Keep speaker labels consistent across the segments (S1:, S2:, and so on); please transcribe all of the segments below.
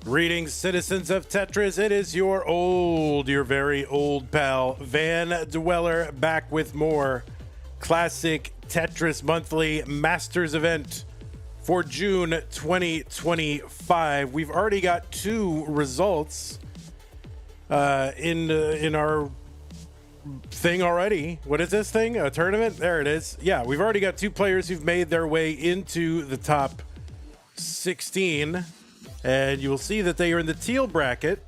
S1: Greetings, citizens of Tetris. It is your very old pal, Van Dweller, back with more classic Tetris monthly Masters event for June 2025. We've already got two results in our thing already. What is this thing? A tournament? There it is. Yeah, we've already got two players who've made their way into the top 16. And you will see that they are in the teal bracket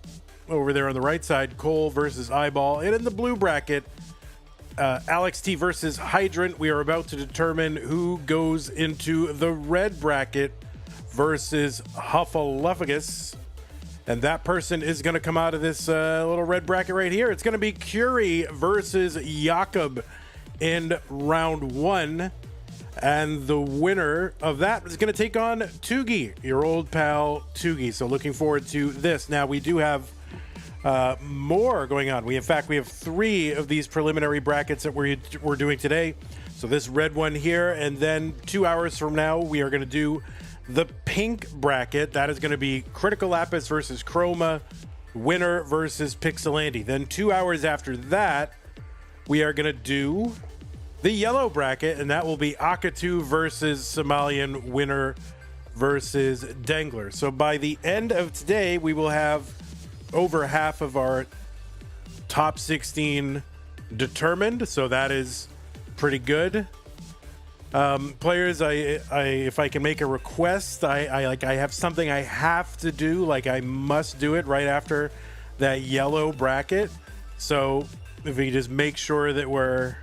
S1: over there on the right side, Cole versus Eyeball. And in the blue bracket, Alex T versus Hydrant. We are about to determine who goes into the red bracket versus Huffaluffagus. And that person is going to come out of this little red bracket right here. It's going to be Curi versus Jakub in round one. And the winner of that is going to take on Tugi, your old pal Tugi. So looking forward to this. Now, we do have more going on. In fact, we have three of these preliminary brackets that we're doing today. So this red one here, and then 2 hours from now, we are going to do the pink bracket. That is going to be Critical Lapis versus Chroma, Winner versus Pixelandy. Then 2 hours after that, we are going to do the yellow bracket, and that will be Akatu versus Somalian, Winner versus Dangler. So by the end of today, we will have over half of our top 16 determined. So that is pretty good. Players, if I can make a request, I have something I have to do. Like, I must do it right after that yellow bracket. So if we just make sure that we're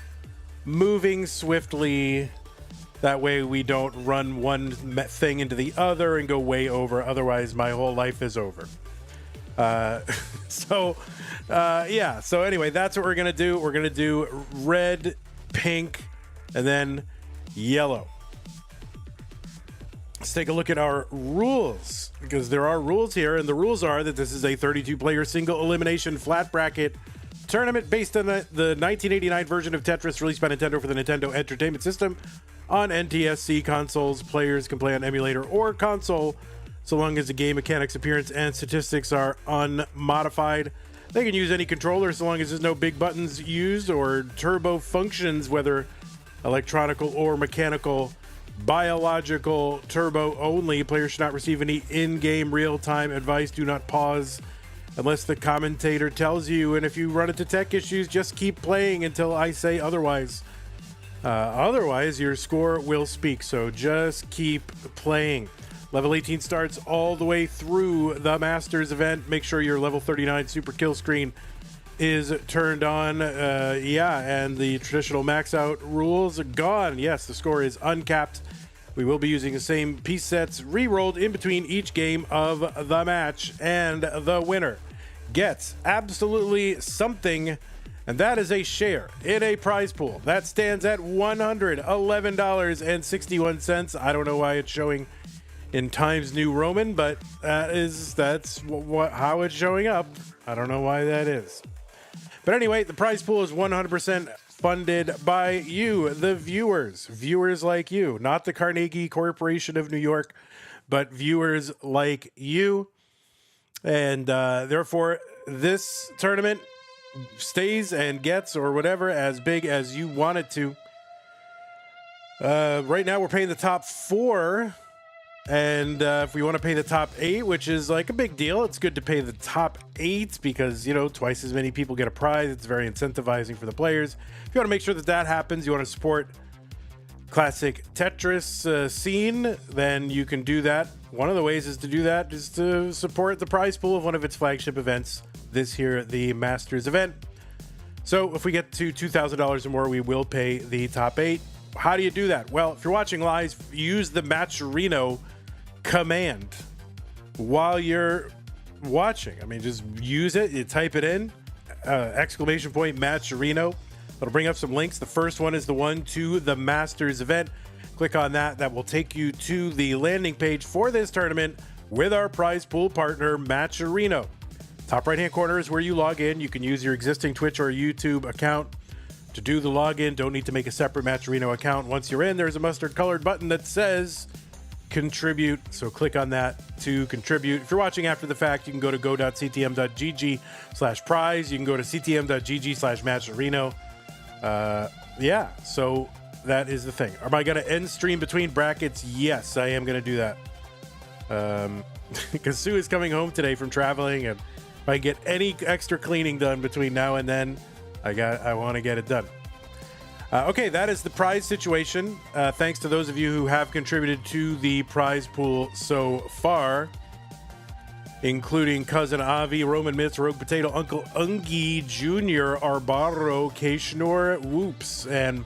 S1: moving swiftly, that way we don't run one thing into the other and go way over. Otherwise, my whole life is over. Yeah. So anyway, that's what we're gonna do. We're gonna do red, pink, and then yellow. Let's take a look at our rules, because there are rules here, and the rules are that this is a 32-player single elimination flat bracket tournament based on the 1989 version of Tetris released by Nintendo for the Nintendo Entertainment System on NTSC consoles. Players can play on emulator or console so long as the game mechanics, appearance, and statistics are unmodified. They can use any controller so long as there's no big buttons used or turbo functions, whether electronical or mechanical. Biological turbo only. Players should not receive any in-game real-time advice. Do not pause unless the commentator tells you, and if you run into tech issues, just keep playing until I say otherwise. Otherwise, your score will speak, so just keep playing. Level 18 starts all the way through the Masters event. Make sure your level 39 super kill screen is turned on. And the traditional max out rules are gone. Yes, the score is uncapped. We will be using the same piece sets re-rolled in between each game of the match, and the winner gets absolutely something, and that is a share in a prize pool that stands at $111.61. I don't know why it's showing in Times New Roman, but that's how it's showing up. I don't know why that is. But anyway, the prize pool is 100% funded by you, the viewers like you, not the Carnegie Corporation of New York, but viewers like you. And therefore, this tournament stays and gets, or whatever, as big as you want it to. Right now, we're paying the top four. And if we want to pay the top 8, which is like a big deal, it's good to pay the top 8 because, twice as many people get a prize. It's very incentivizing for the players. If you want to make sure that happens, you want to support classic Tetris scene, then you can do that. One of the ways is to do that is to support the prize pool of one of its flagship events, this here, the Masters event. So if we get to $2,000 or more, we will pay the top 8. How do you do that? Well, if you're watching live, use the Matcherino command while you're watching. I mean, just use it. You type it in, ! Matcherino. It'll bring up some links. The first one is the one to the Masters event. Click on that. That will take you to the landing page for this tournament with our prize pool partner, Matcherino. Top right-hand corner is where you log in. You can use your existing Twitch or YouTube account to do the login. Don't need to make a separate Matcherino account. Once you're in, there's a mustard-colored button that says contribute. So click on that to contribute. If you're watching after the fact, you can go to go.ctm.gg/prize. You can go to ctm.gg/matcherino. Yeah, so that is the thing. Am I going to end stream between brackets? Yes, I am going to do that. Because Sue is coming home today from traveling, and if I get any extra cleaning done between now and then, I want to get it done. Okay, that is the prize situation. Thanks to those of you who have contributed to the prize pool so far, including Cousin Avi, Roman Mitz, Rogue Potato, Uncle Ungi, Junior, Arbaro, Kshnor, Whoops. And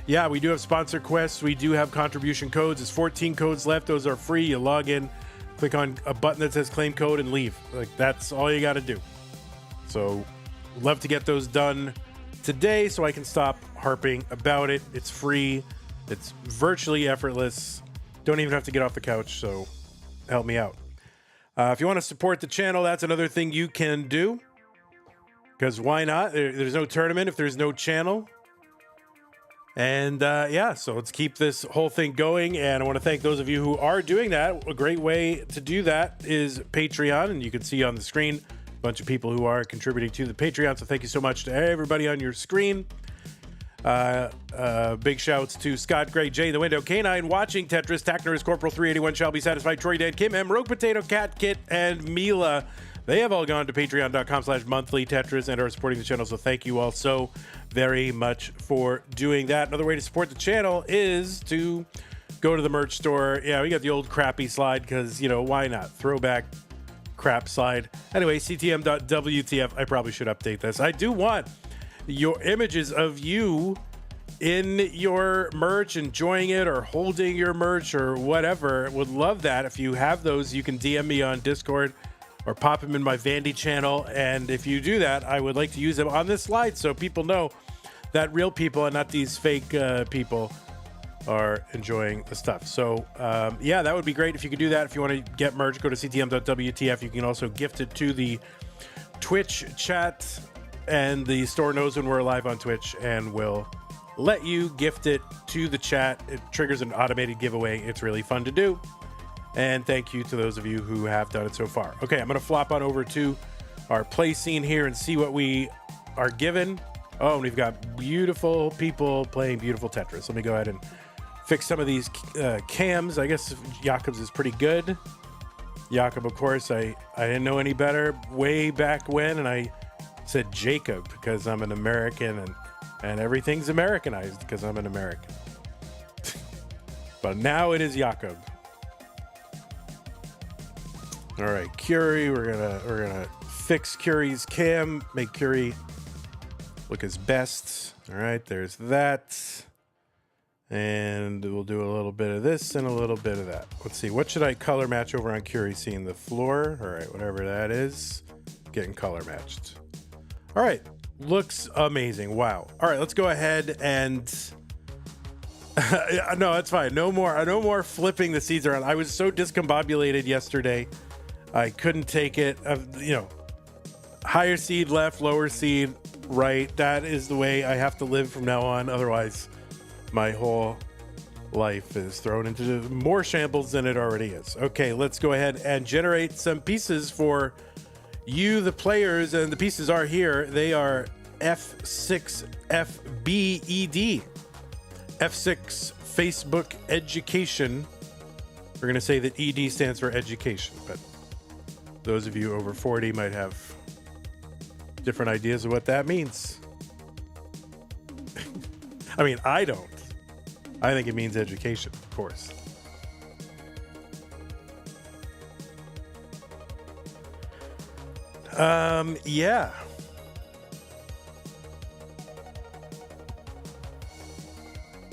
S1: yeah, we do have sponsor quests. We do have contribution codes. There's 14 codes left. Those are free. You log in, click on a button that says claim code, and leave. Like, that's all you got to do. So love to get those done today so I can stop harping about it. It's free. It's virtually effortless. Don't even have to get off the couch, so help me out. If you want to support the channel, that's another thing you can do. Because why not? There's no tournament if there's no channel. And yeah, so let's keep this whole thing going. And I want to thank those of you who are doing that. A great way to do that is Patreon. And you can see on the screen a bunch of people who are contributing to the Patreon. So thank you so much to everybody on your screen. Big shouts to Scott, Gray, Jay, The Window, K9, Watching Tetris, Tackner, Corporal 381, Shall Be Satisfied, Troy, Dan, Kim, M, Rogue Potato, Cat, Kit, and Mila. They have all gone to patreon.com/monthly Tetris and are supporting the channel. So thank you all so very much for doing that. Another way to support the channel is to go to the merch store. Yeah, we got the old crappy slide because, you know, why not? Throwback crap slide. Anyway, ctm.wtf. I probably should update this. I do want your images of you in your merch, enjoying it or holding your merch or whatever. Would love that. If you have those, you can DM me on Discord or pop them in my Vandy channel. And if you do that, I would like to use them on this slide so people know that real people and not these fake people are enjoying the stuff. So yeah, that would be great if you could do that. If you want to get merch, go to ctm.wtf. You can also gift it to the Twitch chat, and the store knows when we're live on Twitch and will let you gift it to the chat. It triggers an automated giveaway. It's really fun to do. And thank you to those of you who have done it so far. Okay, I'm going to flop on over to our play scene here and see what we are given. Oh, and we've got beautiful people playing beautiful Tetris. Let me go ahead and fix some of these cams. I guess Jakub's is pretty good. Jakub, of course, I didn't know any better way back when, and I said Jacob because I'm an American, and everything's Americanized because I'm an American. But now it is Jakub. All right, Curi, we're gonna fix Curi's cam, make Curi look his best. All right, there's that. And we'll do a little bit of this and a little bit of that. Let's see, what should I color match over on Curi? Seeing the floor. All right, whatever that is, getting color matched. All right, looks amazing. Wow. All right, let's go ahead and no, that's fine. No more flipping the seeds around. I was so discombobulated yesterday. I couldn't take it. You know, higher seed left, lower seed right. That is the way I have to live from now on. Otherwise, my whole life is thrown into more shambles than it already is. Okay, let's go ahead and generate some pieces for you, the players, and the pieces are here. They are F6FBED. F6 Facebook Education. We're going to say that ED stands for education, but those of you over 40 might have different ideas of what that means. I mean, I don't. I think it means education, of course. Yeah.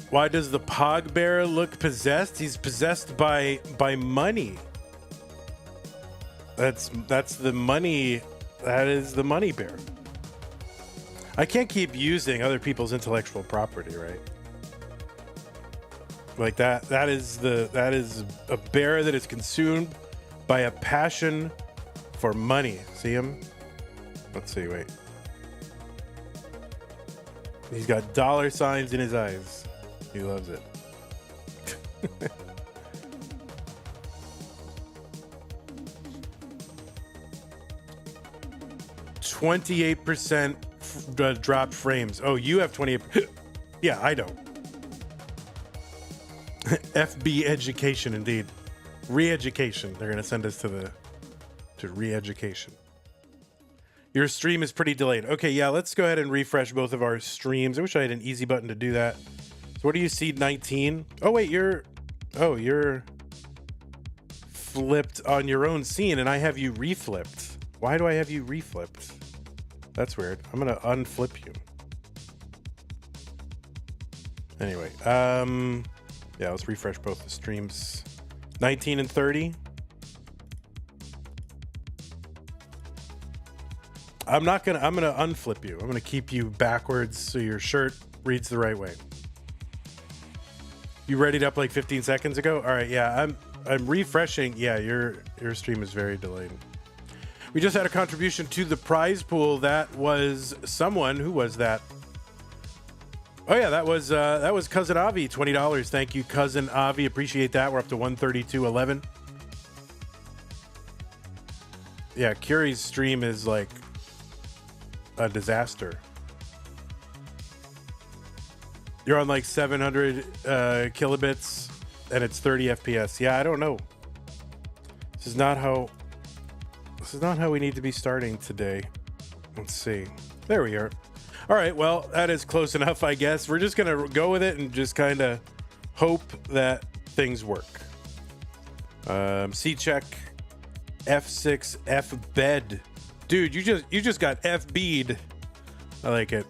S1: Why does the Pog Bear look possessed? He's possessed by money. That's the money. That is the money bear. I can't keep using other people's intellectual property, right? Like that is a bear that is consumed by a passion for money. See him? Let's see, wait. He's got dollar signs in his eyes. He loves it. 28% dropped frames. Oh, you have 28. Yeah, I don't. FB education, indeed. Re-education. They're going to send us to re-education. Your stream is pretty delayed. Okay, yeah, let's go ahead and refresh both of our streams. I wish I had an easy button to do that. So what do you see, 19? Oh, wait, you're flipped on your own scene, and I have you reflipped. Why do I have you reflipped? That's weird. I'm going to unflip you. Anyway, yeah, let's refresh both the streams. 19 and 30. I'm gonna unflip you. I'm gonna keep you backwards so your shirt reads the right way. You readied up like 15 seconds ago? All right, yeah, I'm refreshing. Yeah, your stream is very delayed. We just had a contribution to the prize pool. That was someone. Who was that? Oh yeah, that was Cousin Avi, $20. Thank you, Cousin Avi. Appreciate that. We're up to 132.11. Yeah, Curi's stream is like a disaster. You're on like 700 kilobits and it's 30 FPS. Yeah, I don't know. This is not how we need to be starting today. Let's see. There we are. All right, well, that is close enough, I guess. We're just gonna go with it and just kind of hope that things work. C check, F6, F bed. Dude, you just got FB'd. I like it.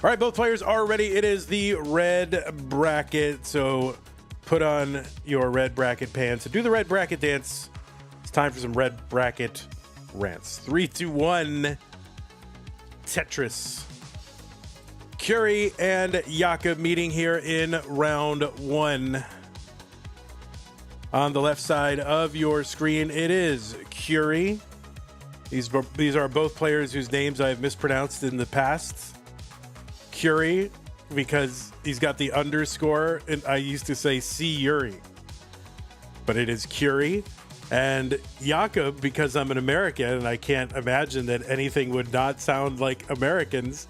S1: All right, both players are ready. It is the red bracket, so put on your red bracket pants and do the red bracket dance. It's time for some red bracket rants. 3, 2, 1. Tetris. Curi and Jakub meeting here in round 1. On the left side of your screen, it is Curi. These are both players whose names I've mispronounced in the past. Curi, because he's got the underscore, and I used to say C Yuri, but it is Curi. And Jakub, because I'm an American and I can't imagine that anything would not sound like Americans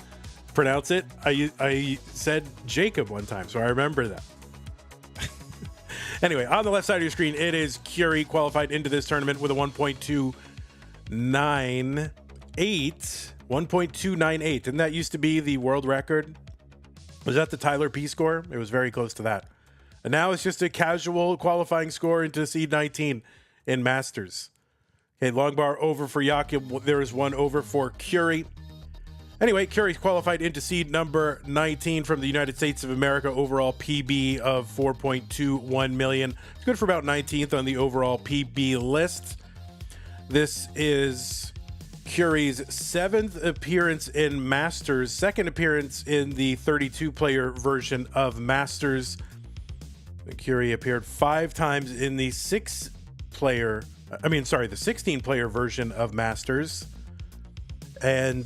S1: pronounce it. I said Jacob one time, so I remember that. Anyway, on the left side of your screen, it is Curi, qualified into this tournament with a 1.298. And that used to be the world record. Was that the Tyler P score? It was very close to that. And now it's just a casual qualifying score into seed 19 in Masters. Okay, long bar over for Jakub. There is one over for Curi. Anyway, Curi's qualified into seed number 19 from the United States of America. Overall PB of 4.21 million. It's good for about 19th on the overall PB list. This is Curi's 7th appearance in Masters, 2nd appearance in the 32-player version of Masters. Curi appeared 5 times in the 16-player version of Masters. And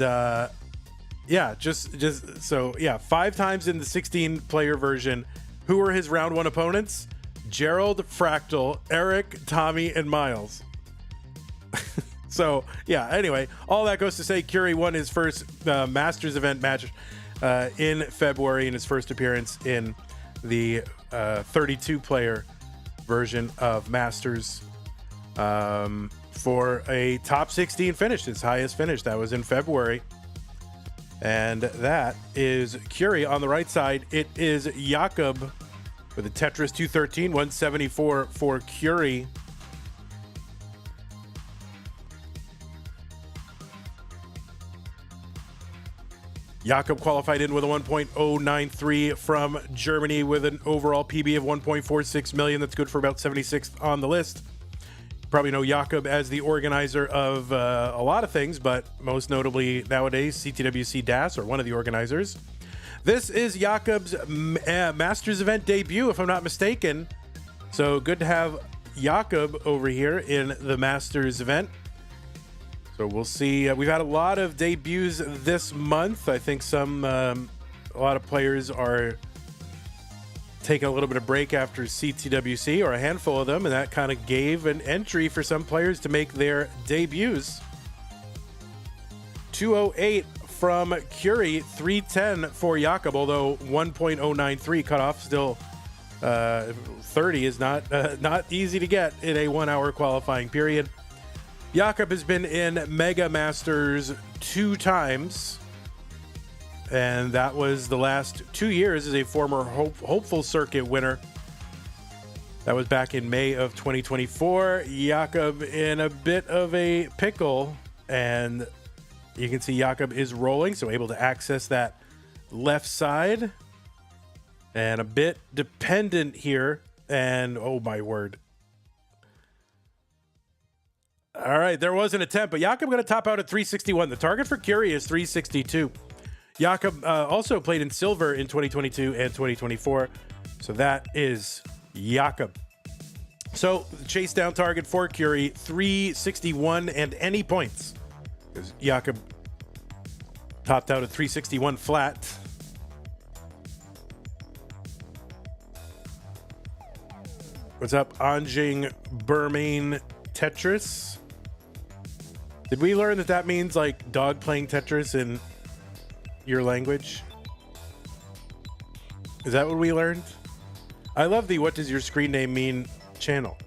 S1: yeah, just so yeah, 5 times in the 16-player version. Who were his round 1 opponents? Gerald, Fractal, Eric, Tommy, and Miles. So yeah, anyway, all that goes to say Curi won his first Masters event match in February in his first appearance in the 32-player version of Masters for a top 16 finish, his highest finish. That was in February. And that is Curi. On the right side, it is Jakub with a Tetris 213, 174 for Curi. Jakub qualified in with a 1.093 from Germany with an overall PB of 1.46 million. That's good for about 76th on the list. Probably know Jakub as the organizer of a lot of things, but most notably nowadays CTWC DAS, or one of the organizers. This is Jakub's Masters event debut, if I'm not mistaken. So good to have Jakub over here in the Masters event. So we'll see. We've had a lot of debuts this month. I think a lot of players are taking a little bit of break after CTWC, or a handful of them, and that kind of gave an entry for some players to make their debuts. 208 from Curi, 310 for Jakub, although 1.093 cutoff, still 30 is not easy to get in a 1 hour qualifying period. Jakub has been in Mega Masters 2 times, and that was the last 2 years as a former hopeful circuit winner. That was back in May of 2024. Jakub in a bit of a pickle, and you can see Jakub is rolling, so able to access that left side. And a bit dependent here, and oh my word. All right, there was an attempt, but Jakub going to top out at 361. The target for Curi is 362. Jakub also played in silver in 2022 and 2024, so that is Jakub. So the chase down target for Curi, 361 and any points, because Jakub topped out at 361 flat. What's up, Anjing Burmain Tetris? Did we learn that that means like dog playing Tetris in your language? Is that what we learned? I love the what does your screen name mean channel.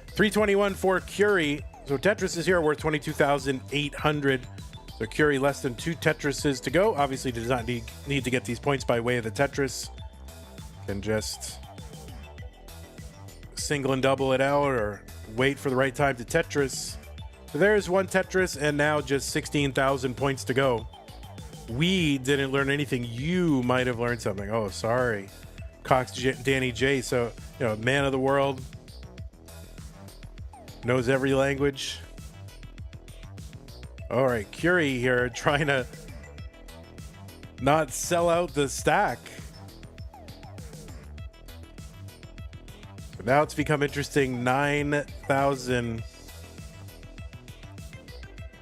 S1: 321 for Curi. So Tetris is here worth 22,800. So Curi less than 2 Tetrises to go. Obviously does not need to get these points by way of the Tetris. Can just single and double it out or wait for the right time to Tetris. So there's 1 Tetris and now just 16,000 points to go. We didn't learn anything. You might have learned something. Oh, sorry. Danny J. So, you know, man of the world. Knows every language. All right, Curi here trying to not sell out the stack. So now it's become interesting. 9,000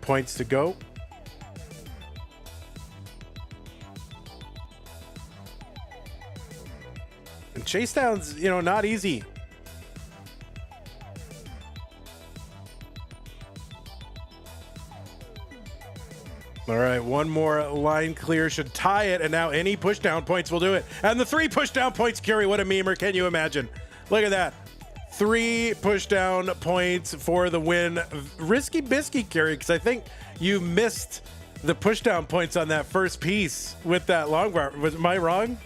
S1: points to go. And chase downs, you know, not easy. All right, one more line clear should tie it, and now any pushdown points will do it. And the 3 pushdown points, Curi, what a memer, can you imagine? Look at that. 3 pushdown points for the win. Risky biscuit, Curi, because I think you missed the pushdown points on that first piece with that long bar. Am I wrong?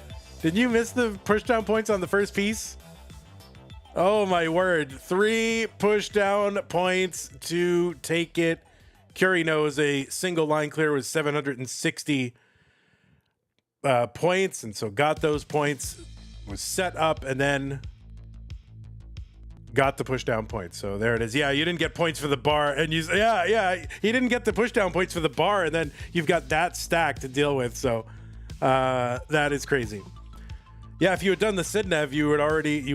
S1: Did you miss the pushdown points on the first piece? Oh my word. 3 pushdown points to take it. Curi knows a single line clear was 760 points, and so got those points, was set up, and then got the pushdown points. So there it is. Yeah, you didn't get points for the bar, and he didn't get the pushdown points for the bar, and then you've got that stack to deal with. So that is crazy. Yeah, if you had done the Sidnev, you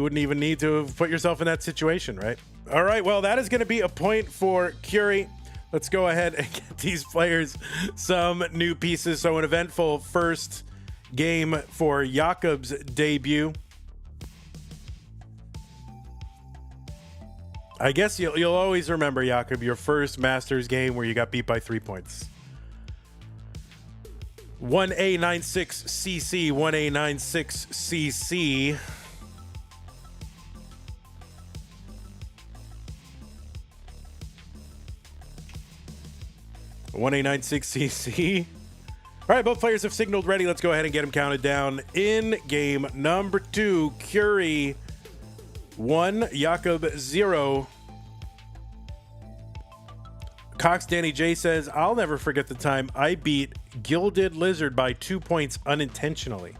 S1: wouldn't even need to have put yourself in that situation, right? All right, well, that is going to be a point for Curi. Let's go ahead and get these players some new pieces. So an eventful first game for Jakub's debut. I guess you'll always remember, Jakub, your first Masters game where you got beat by 3 points. 1A96CC, 1A96CC. One A96CC. All right, both players have signaled ready. Let's go ahead and get them counted down. In game number 2, Curi 1, Jakub 0. Cox Danny J says, I'll never forget the time I beat Gilded Lizard by 2 points unintentionally.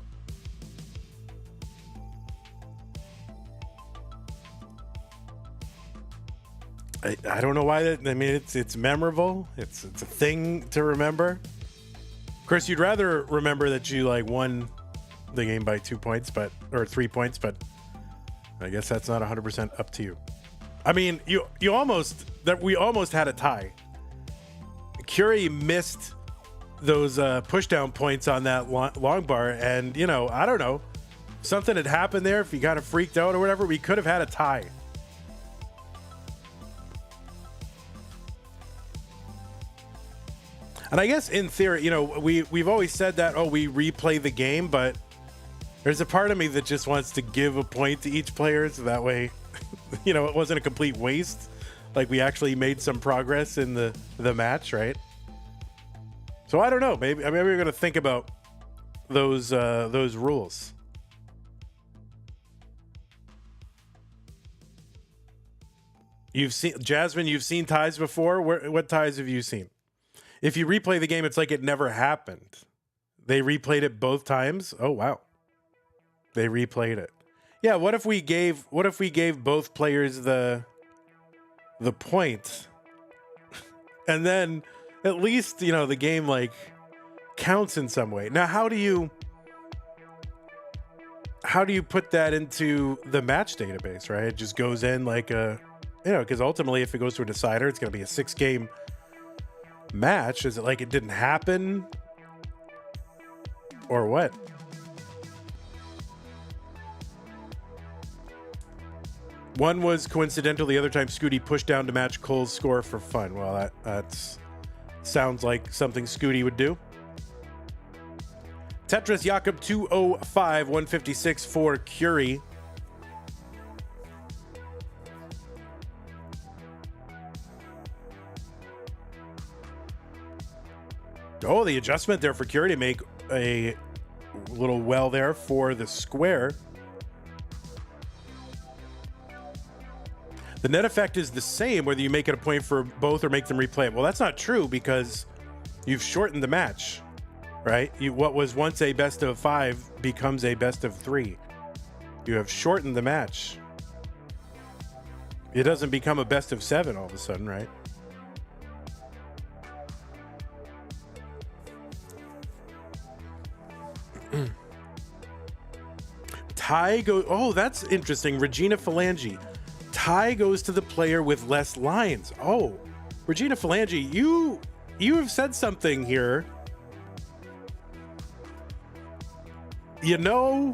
S1: I don't know why that. I mean, it's memorable. It's a thing to remember. Of course, you'd rather remember that you like won the game by 2 points, or 3 points, but I guess that's not 100% up to you. I mean, we almost had a tie. Curi missed those pushdown points on that long bar, and you know, I don't know, something had happened there. If he kind of freaked out or whatever, we could have had a tie. And I guess in theory, you know, we've always said that, oh, we replay the game, but there's a part of me that just wants to give a point to each player so that way, you know, it wasn't a complete waste. Like we actually made some progress in the match, right? So I don't know. Maybe we're going to think about those rules. You've seen Jasmine. You've seen ties before. What ties have you seen? If you replay the game, it's like it never happened. They replayed it both times. Oh wow, they replayed it. Yeah. What if we gave both players the point, and then at least, you know, the game like counts in some way. Now, how do you put that into the match database, right? It just goes in like a, you know, because ultimately if it goes to a decider, it's going to be a 6-game match. Is it like it didn't happen or what? One was coincidental. The other time Scooty pushed down to match Cole's score for fun. Well, that's sounds like something Scooty would do. Tetris Jakub 205, 156 for Curi. Oh, the adjustment there for Curi to make a little well there for the square. The net effect is the same whether you make it a point for both or make them replay it. Well, that's not true because you've shortened the match, right? What was once a best of 5 becomes a best of 3. You have shortened the match. It doesn't become a best of 7 all of a sudden, right? Tie go. Oh, that's interesting. Regina Phalange. Tie goes to the player with less lines. Oh, Regina Phalange, you have said something here. You know,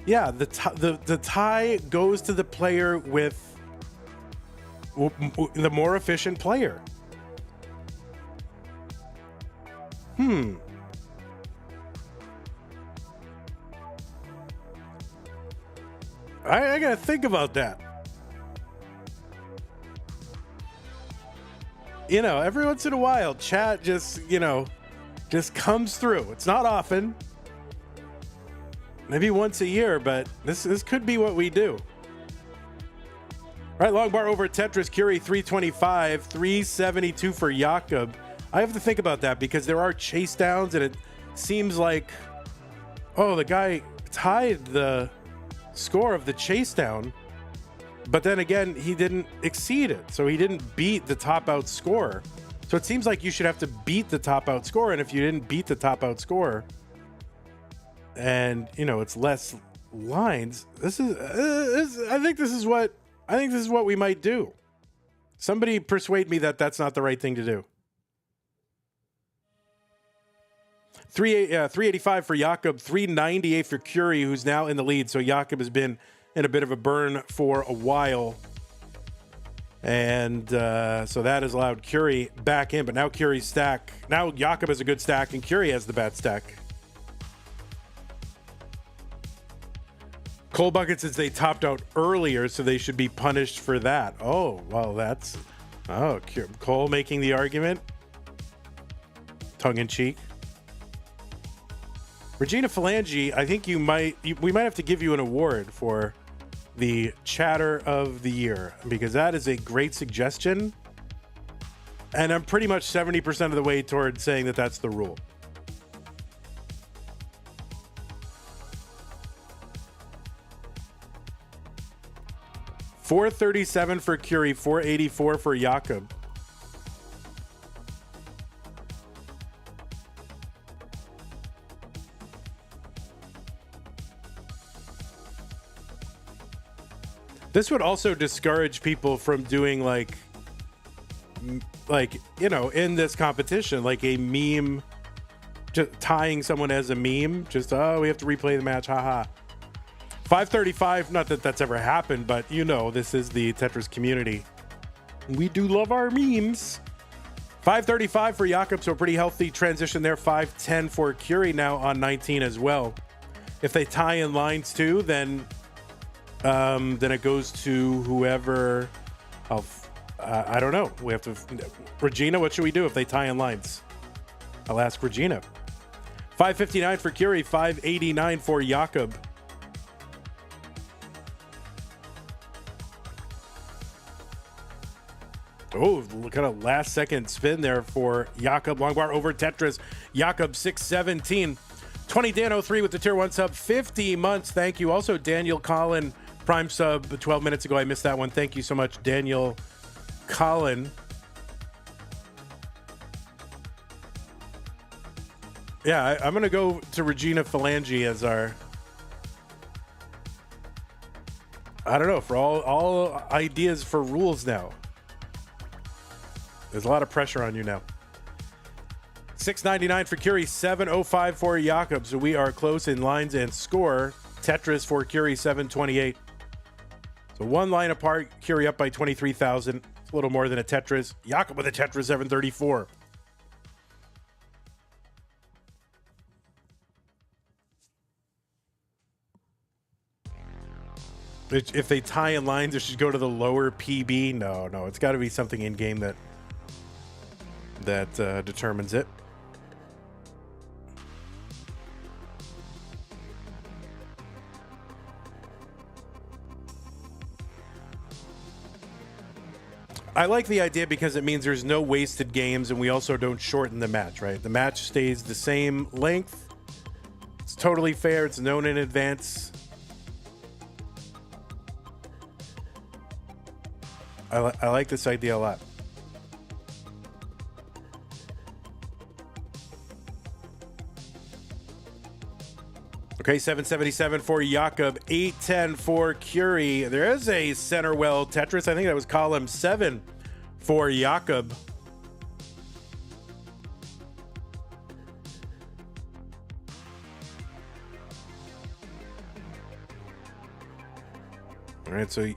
S1: yeah, the tie goes to the player with the more efficient player. I gotta think about that. You know, every once in a while, chat just comes through. It's not often. Maybe once a year, but this could be what we do. All right, long bar over Tetris, Curi 325, 372 for Jakub. I have to think about that because there are chase downs, and it seems like, oh, the guy tied the score of the chase down, but then again, he didn't exceed it, so he didn't beat the top out score. So it seems like you should have to beat the top out score, and if you didn't beat the top out score, and you know it's less lines, this is I think this is what we might do. Somebody persuade me that that's not the right thing to do. 385 for Jakub, 398 for Curi, who's now in the lead. So Jakub has been in a bit of a burn for a while. And so that has allowed Curi back in. But now Curi's stack. Now Jakub has a good stack and Curi has the bad stack. Cole Bucket says they topped out earlier, so they should be punished for that. Oh, well, that's... Oh, Cole making the argument. Tongue in cheek. Regina Phalange, I think we might have to give you an award for the chatter of the year, because that is a great suggestion. And I'm pretty much 70% of the way towards saying that that's the rule. $437 for Curi, $484 for Jakub. This would also discourage people from doing like, you know, in this competition, like a meme, just tying someone as a meme. Just, oh, we have to replay the match. Haha. 535. Not that that's ever happened, but you know, this is the Tetris community. We do love our memes. 535 for Jakub, so a pretty healthy transition there. 510 for Curi now on 19 as well. If they tie in lines too, then it goes to whoever. I don't know. We have to. Regina, what should we do if they tie in lines? I'll ask Regina. 559 for Curi, 589 for Jakub. Oh, look at a last second spin there for Jakub. Long bar over Tetris. Jakub 617. 20 Dan 03 with the tier 1 sub. 50 months. Thank you. Also, Daniel Collin, prime sub 12 minutes ago. I missed that one. Thank you so much, Daniel Collin. Yeah, I'm going to go to Regina Phalange as our... I don't know, for all ideas for rules now. There's a lot of pressure on you now. 699 for Curi, 705 for Jakub. So we are close in lines and score. Tetris for Curi, 728. So one line apart. Curi up by 23,000. It's a little more than a Tetris. Jakub with a Tetris, 734. If they tie in lines, it should go to the lower PB. No, it's got to be something in game that determines it. I like the idea because it means there's no wasted games, and we also don't shorten the match, right? The match stays the same length. It's totally fair. It's known in advance. I like this idea a lot. Okay, 777 for Jakub, 810 for Curi. There is a center well Tetris. I think that was column 7 for Jakub. All right, so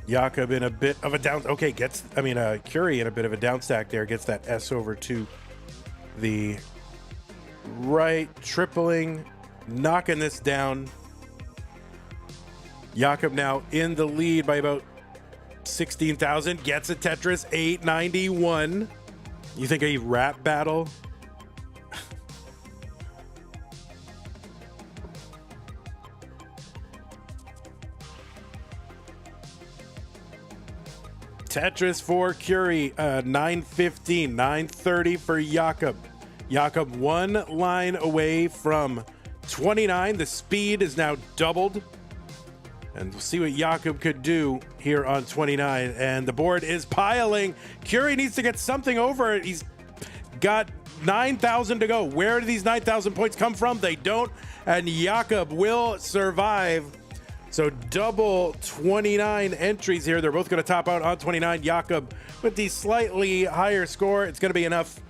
S1: Jakub in a bit of a down. Okay, Curi in a bit of a down stack there. Gets that S over to the right, tripling. Knocking this down. Jakub now in the lead by about 16,000. Gets a Tetris, 891. You think a rap battle? Tetris for Curi, 915, 930 for Jakub. Jakub one line away from 29. The speed is now doubled. And we'll see what Jakub could do here on 29. And the board is piling. Curi needs to get something over it. He's got 9,000 to go. Where do these 9,000 points come from? They don't. And Jakub will survive. So double 29 entries here. They're both going to top out on 29. Jakub with the slightly higher score. It's going to be enough.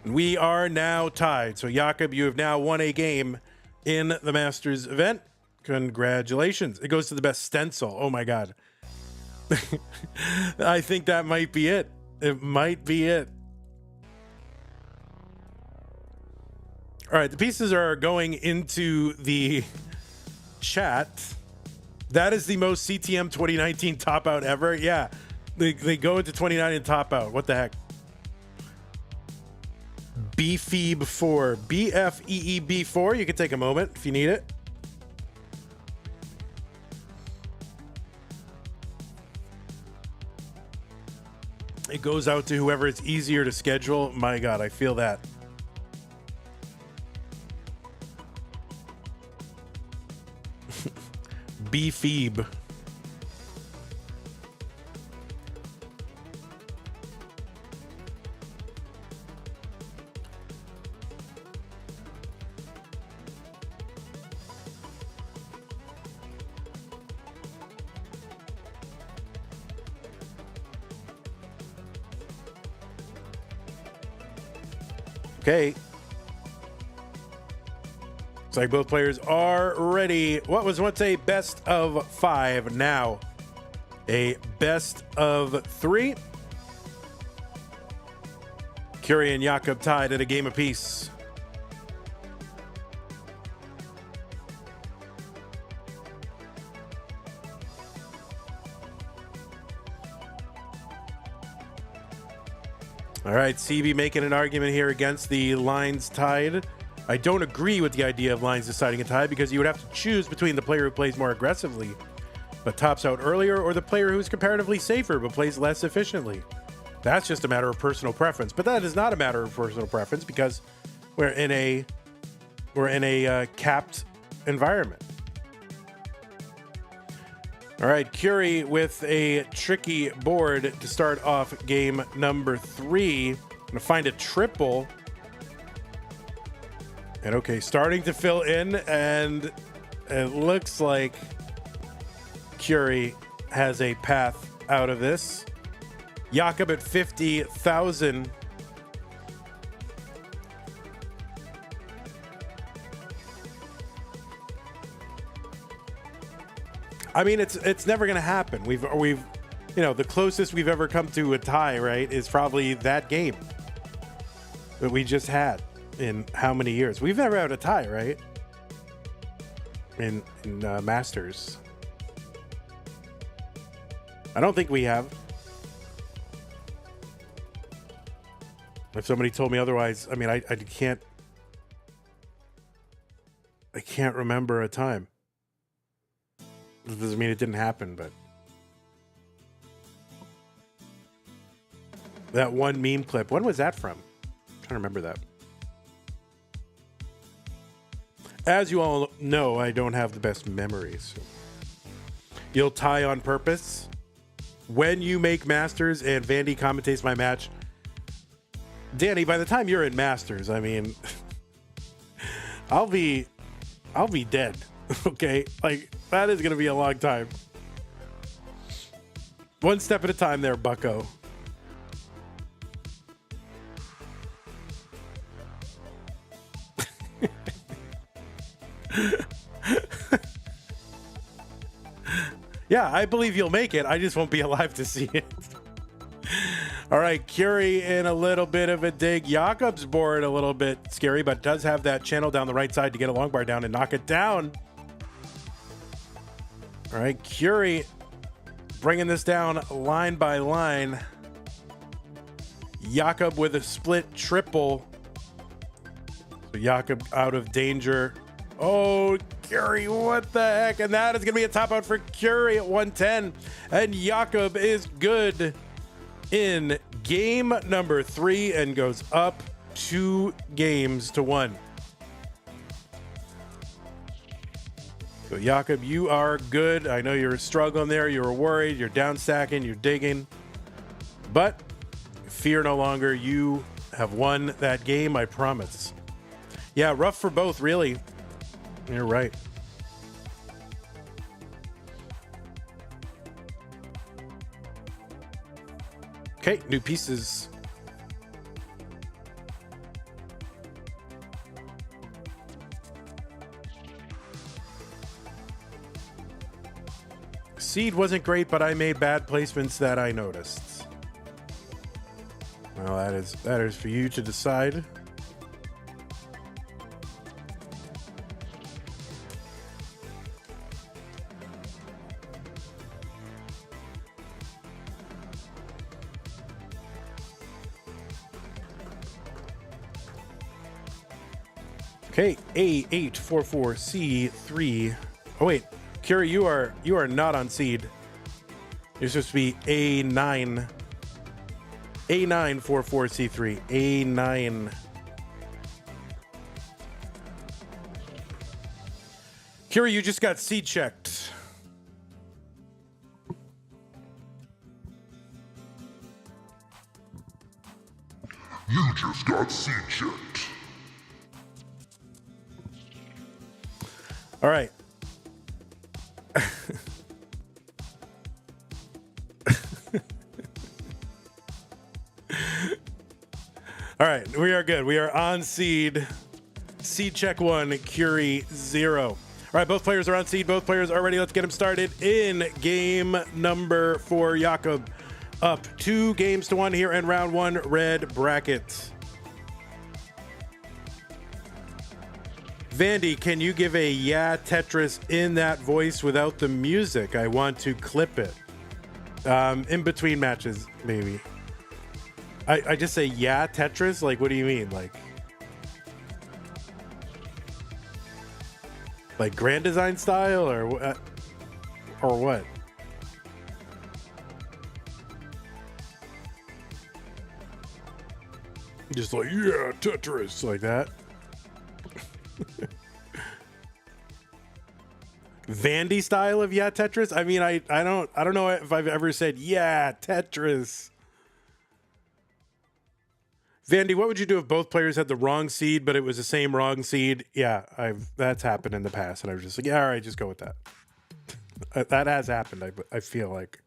S1: We are now tied. So Jakub, you have now won a game in the Masters event. Congratulations. It goes to the best stencil. Oh my God. I think that might be it. It might be it. All right, the pieces are going into the chat. That is the most CTM 2019 top out ever. Yeah, they go into 29 and top out. What the heck? BFEEB 4, BFEEB 4. You can take a moment if you need it. It goes out to whoever it's easier to schedule. My God, I feel that. BFEEB. Okay. Looks like both players are ready. What was once a best of 5, now a best of 3. Curi and Jakub tied at a game apiece. All right, CB making an argument here against the lines tied. I don't agree with the idea of lines deciding a tie because you would have to choose between the player who plays more aggressively but tops out earlier or the player who's comparatively safer but plays less efficiently. That's just a matter of personal preference, but that is not a matter of personal preference because we're in a capped environment. All right, Curi with a tricky board to start off game number 3. I'm gonna find a triple. And okay, starting to fill in, and it looks like Curi has a path out of this. Jakub at 50,000. I mean, it's never gonna happen. We've the closest we've ever come to a tie, right, is probably that game that we just had in how many years? We've never had a tie, right? In Masters. I don't think we have. If somebody told me otherwise, I mean, I can't remember a time. That doesn't mean it didn't happen, but that one meme clip, when was that from? I'm trying to remember that. As you all know, I don't have the best memories. You'll tie on purpose. When you make Masters and Vandy commentates my match, Danny, by the time you're in Masters, I mean, I'll be dead. Okay, like that is gonna be a long time. One step at a time there, bucko. Yeah, I believe you'll make it. I just won't be alive to see it. All right, Curi in a little bit of a dig. Jakub's board a little bit scary, but does have that channel down the right side to get a long bar down and knock it down. All right, Curi bringing this down line by line. Jakub with a split triple. So Jakub out of danger. Oh, Curi, what the heck? And that is going to be a top out for Curi at 110. And Jakub is good in game number 3 and goes up 2 games to 1. So Jakub, you are good. I know you're struggling there. You were worried. You're down stacking. You're digging. But fear no longer. You have won that game, I promise. Yeah, rough for both, really. You're right. Okay, new pieces. Seed wasn't great, but I made bad placements that I noticed. Well, that is for you to decide. Okay, A844C3. Oh wait, Curi, you are not on seed. You're supposed to be A9. A944C3. A9. Curi, you just got seed checked.
S2: You just got seed checked.
S1: All right. All right, we are good. We are on seed. Seed check 1, Curi 0. All right, both players are on seed. Both players are ready. Let's get them started in game number 4. Jakub up 2 games to 1 here in round 1, red bracket. Vandy, can you give a yeah Tetris in that voice without the music? I want to clip it. In between matches, maybe. I just say yeah Tetris? Like, what do you mean? Like Grand Design style or what? Just like, yeah, Tetris, like that. Vandy style of yeah Tetris? I mean, I don't know if I've ever said yeah Tetris. Vandy, what would you do if both players had the wrong seed, but it was the same wrong seed? Yeah, that's happened in the past, and I was just like, yeah, all right, just go with that. That has happened. I feel like.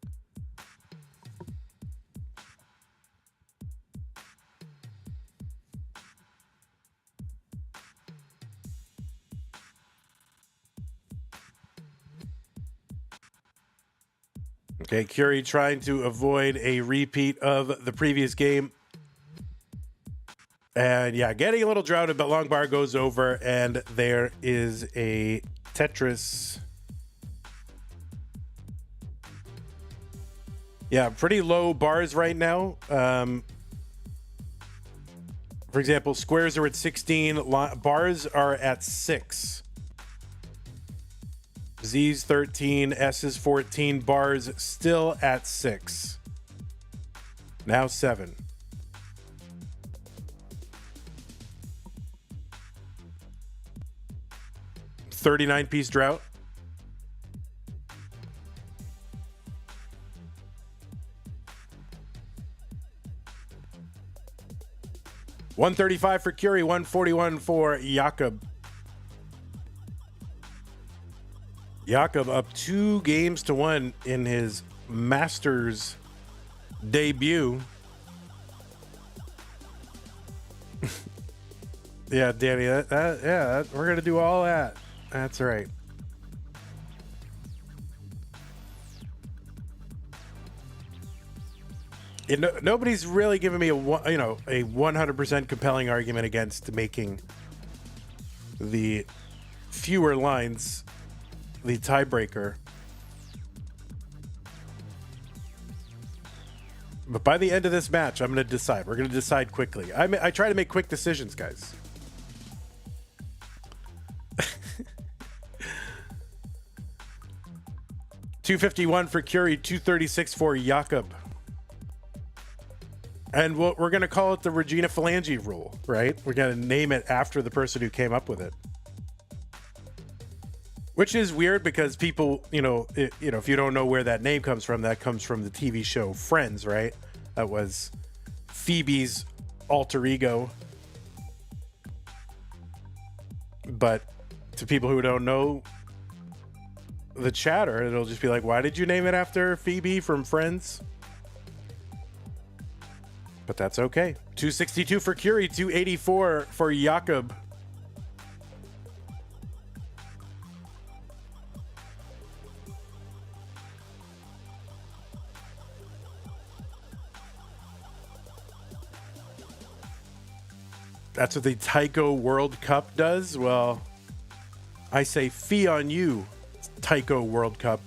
S1: Okay, Curi trying to avoid a repeat of the previous game. And yeah, getting a little droughted, but long bar goes over, and there is a Tetris. Yeah, pretty low bars right now. For example, squares are at 16, bars are at 6. Z's 13, S's 14, bars still at 6. Now 7. 39-piece drought. $135 for Curi, $141 for Jakub. Jakub up 2 games to 1 in his Masters debut. Yeah, Danny, we're going to do all that. That's right. Nobody's really given me a 100% compelling argument against making the fewer lines the tiebreaker. But by the end of this match, I'm going to decide. We're going to decide quickly. I try to make quick decisions, guys. $251 for Curi, $236 for Jakub. And we're going to call it the Regina Phalange rule, right? We're going to name it after the person who came up with it. Which is weird because people, if you don't know where that name comes from, that comes from the TV show Friends, right? That was Phoebe's alter ego. But to people who don't know the chatter, it'll just be like, why did you name it after Phoebe from Friends? But that's okay. 262 for Curi, 284 for Jakub. That's what the Taiko World Cup does? Well, I say fee on you, Taiko World Cup.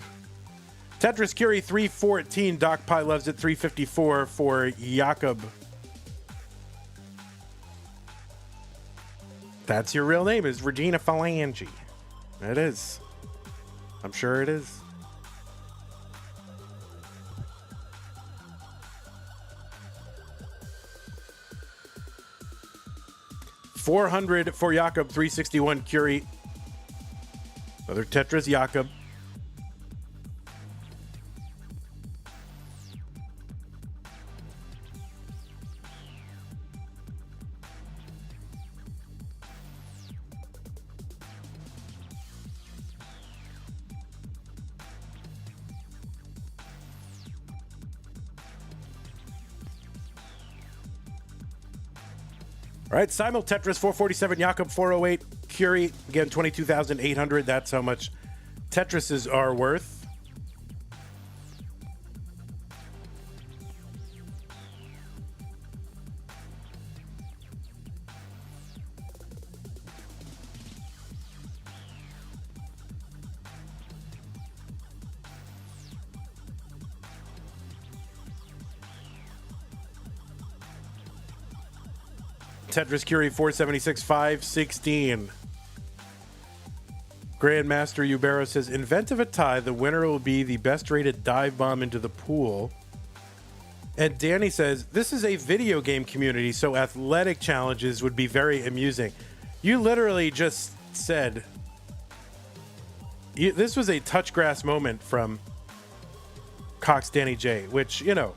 S1: Tetris Curi 314. Doc Pie loves it. 354 for Jakub. That's your real name, is Regina Phalange. It is. I'm sure it is. $400 for Jakub. 361 Curi. Another Tetris Jakub. All right, Simul Tetris 447, Jakub 408, Curi again 22,800. That's how much Tetrises are worth. Tetris Curi 476, 516. Grandmaster Ubero says, invent of a tie. The winner will be the best rated dive bomb into the pool. And Danny says, this is a video game community, so athletic challenges would be very amusing. You literally just said, this was a touch grass moment from Cox Danny J, which, you know,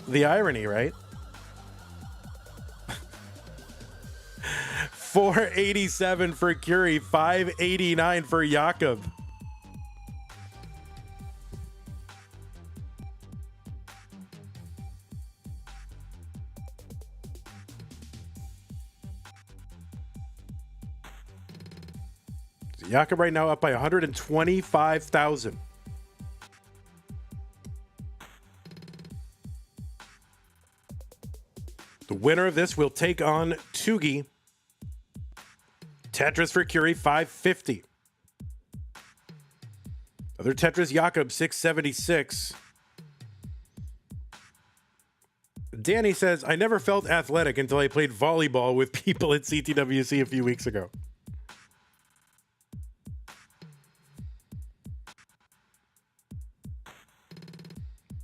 S1: the irony, right? 487 for Curi, 589 for Jakub. Jakub right now up by 125,000. The winner of this will take on Tugi. Tetris for Curi, 550. Other Tetris, Jakub, 676. Danny says, I never felt athletic until I played volleyball with people at CTWC a few weeks ago.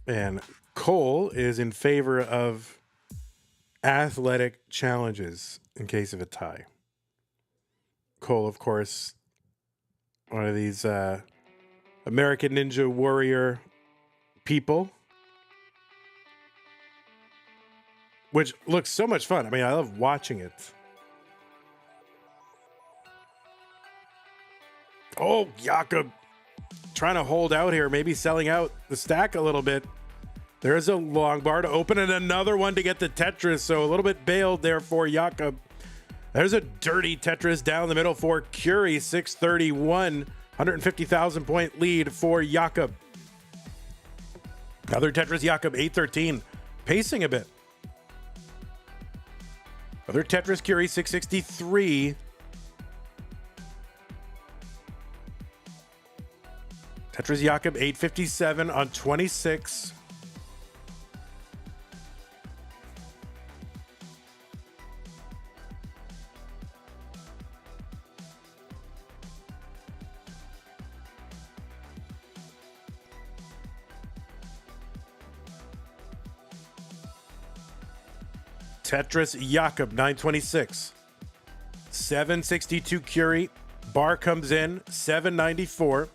S1: And Cole is in favor of athletic challenges in case of a tie. Cole, of course, one of these American Ninja Warrior people, which looks so much fun. I mean, I love watching it. Oh, Jakub trying to hold out here, maybe selling out the stack a little bit. There's a long bar to open and another one to get the Tetris, so a little bit bailed there for Jakub. There's a dirty Tetris down the middle for Curi, 631, 150,000 point lead for Jakub. Other Tetris, Jakub, 813, pacing a bit. Other Tetris, Curi, 663. Tetris, Jakub, 857 on 26. Tetris, Jakub, 926. 762 Curi. Bar comes in, 794.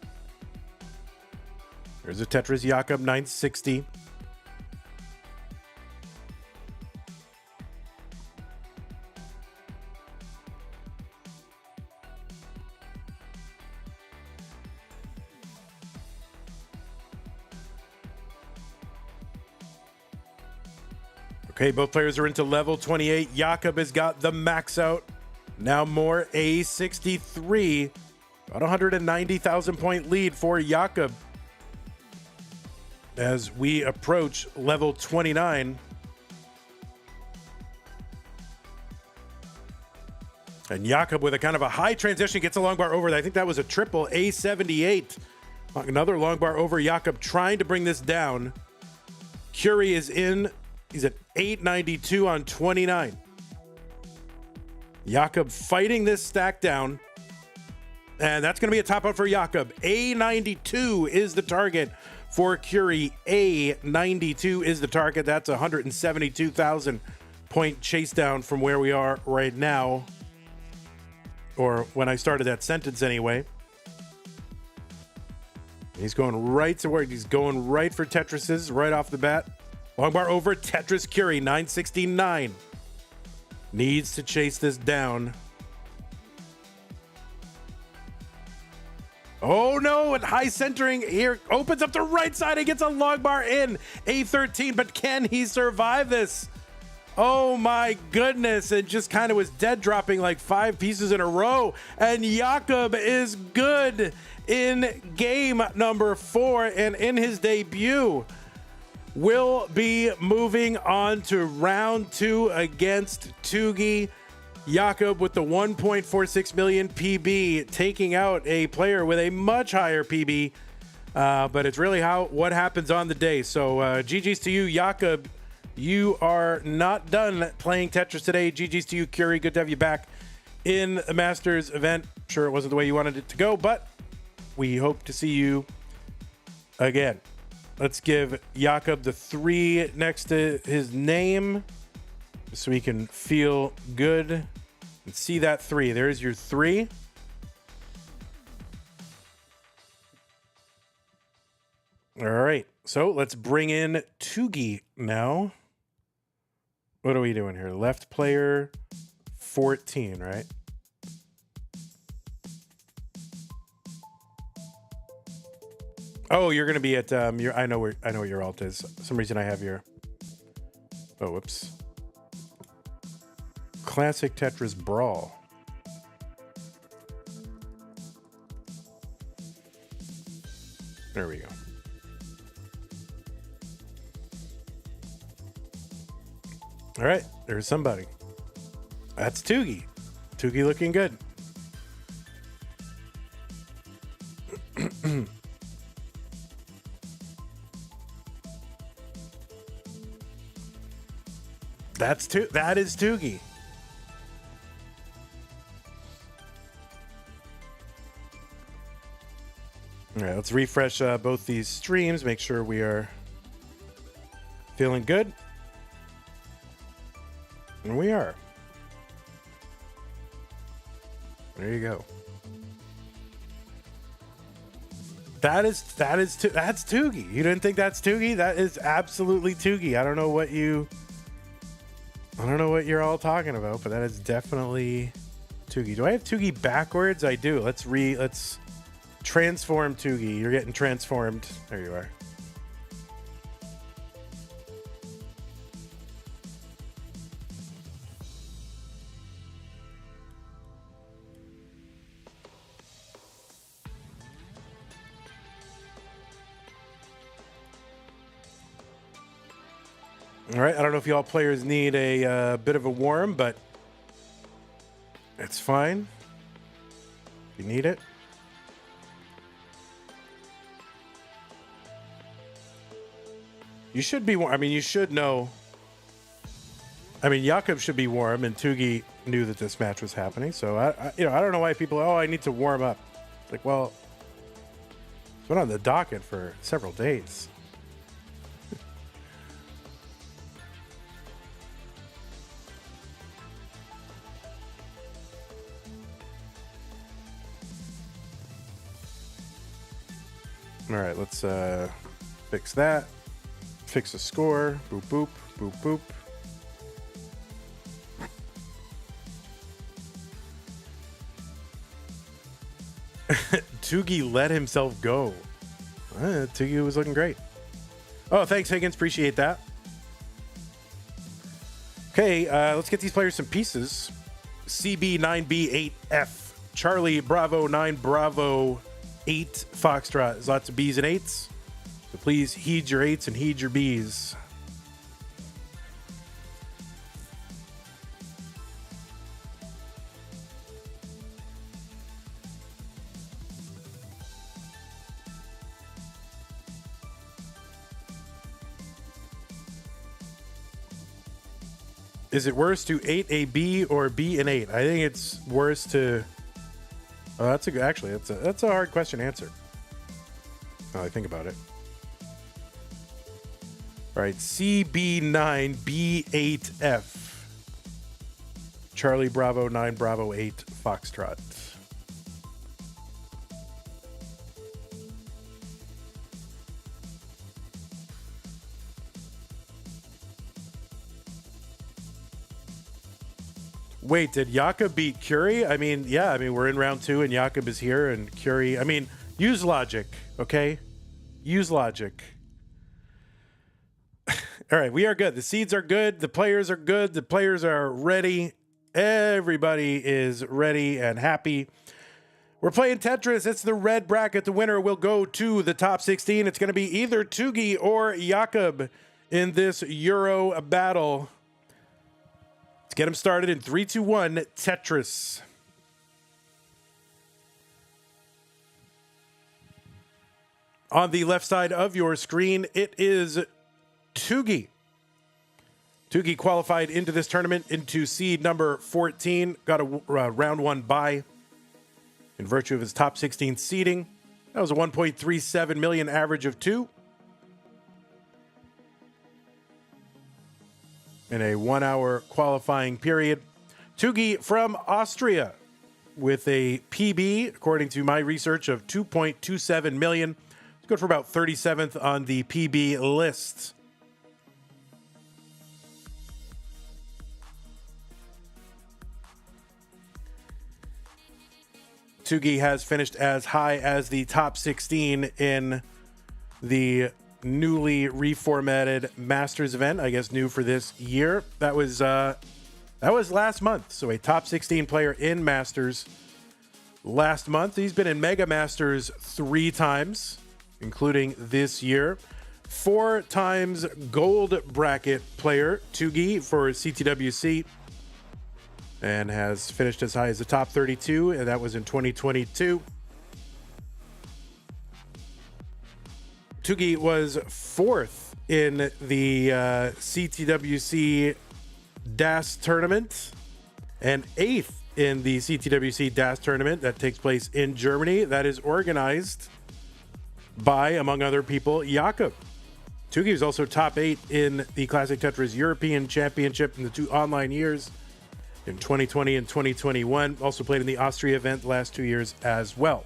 S1: There's a Tetris, Jakub, 960. Okay, both players are into level 28. Jakub has got the max out. Now more A63. About 190,000 point lead for Jakub as we approach level 29. And Jakub with a kind of a high transition gets a long bar over. I think that was a triple A78. Another long bar over. Jakub trying to bring this down. Curi is in. He's at 892 on 29. Jakub fighting this stack down. And that's going to be a top out for Jakub. A92 is the target for Curi. A92 is the target. That's 172,000 point chase down from where we are right now. Or when I started that sentence anyway. He's going right to where he's going right for Tetris's right off the bat. Long bar over, Tetris Curi, 969. Needs to chase this down. Oh no, and high centering here. Opens up the right side and gets a long bar in. A13, but can he survive this? Oh my goodness, it just kind of was dead dropping like 5 pieces in a row. And Jakub is good in game number 4 and in his debut. Will be moving on to round 2 against Tugi. Jakub with the 1.46 million PB, taking out a player with a much higher PB. But it's really what happens on the day. So GG's to you, Jakub. You are not done playing Tetris today. GG's to you, Curi. Good to have you back in the Masters event. Sure, it wasn't the way you wanted it to go, but we hope to see you again. Let's give Jakub the 3 next to his name so he can feel good and see that 3. There's your 3. All right, so let's bring in Tugi now. What are we doing here? Left player 14, right? Oh, you're gonna be at I know what your alt is. For some reason I have your. Oh, whoops. Classic Tetris Brawl. There we go. All right, there's somebody. That's Tugi. Tugi looking good. That is Tugi. All right, let's refresh both these streams, make sure we are feeling good. And we are. There you go. That's Tugi. You didn't think that's Tugi? That is absolutely Tugi. I don't know what you're all talking about, but that is definitely Tugi. Do I have Tugi backwards? I do. Let's transform Tugi. You're getting transformed. There you are. All right, I don't know if y'all players need a bit of a warm, but it's fine. If you need it. You should be warm. I mean, you should know. I mean, Jakub should be warm, and Tugi knew that this match was happening. So I don't know why people. Oh, I need to warm up. It's like, well, it's been on the docket for several days. All right, let's fix that. Fix the score. Boop, boop, boop, boop. Tugi let himself go. Tugi was looking great. Oh, thanks, Higgins. Appreciate that. Okay, let's get these players some pieces. CB9B8F. Charlie Bravo 9 Bravo 8 Foxtrot. There's lots of B's and 8s. So please heed your 8s and heed your B's. Is it worse to 8 a B or B an 8? I think it's worse to. Oh, that's a hard question to answer. Oh, I think about it. All right, CB9B8F. Charlie Bravo 9 Bravo 8 Foxtrot. Wait, did Jakub beat Curi? I mean, yeah, we're in round 2 and Jakub is here and Curi. I mean, use logic, okay? Use logic. All right, we are good. The seeds are good. The players are good. The players are ready. Everybody is ready and happy. We're playing Tetris. It's the red bracket. The winner will go to the top 16. It's going to be either Tugi or Jakub in this Euro battle. Let's get them started in 3, 2, 1, Tetris. On the left side of your screen, it is Tugi. Tugi qualified into this tournament into seed number 14, got a round one bye in virtue of his top 16 seeding. That was a 1.37 million average of 2 in a 1 hour qualifying period. Tugi from Austria with a PB, according to my research, of 2.27 million. It's good for about 37th on the PB list. Tugi has finished as high as the top 16 in the newly reformatted Masters event. I guess new for this year. That was last month. So a top 16 player in Masters last month. He's been in Mega Masters 3 times, including this year. 4 times gold bracket player, Tugi, for CTWC. And has finished as high as the top 32, and that was in 2022. Tugi was 4th in the CTWC DAS tournament and 8th in the CTWC DAS tournament that takes place in Germany. That is organized by, among other people, Jakub. Tugi was also top 8 in the Classic Tetris European Championship in the 2 online years in 2020 and 2021. Also played in the Austria event the last 2 years as well.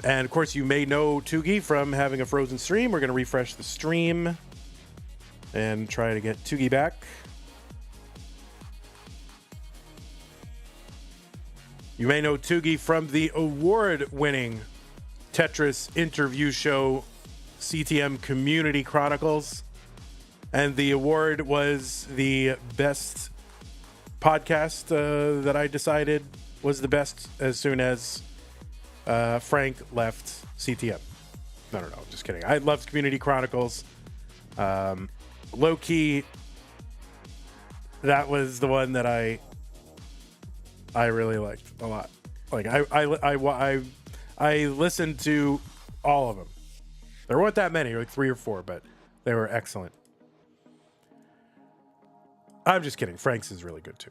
S1: And of course, you may know Tugi from having a frozen stream. We're going to refresh the stream and try to get Tugi back. You may know Tugi from the award-winning Tetris interview show CTM Community Chronicles. And the award was the best podcast that I decided was the best as soon as Frank left CTM. No, I'm just kidding. I loved Community Chronicles. Low key, that was the one that I really liked a lot. Like I listened to all of them. There weren't that many, like 3 or 4, but they were excellent. I'm just kidding. Frank's is really good too.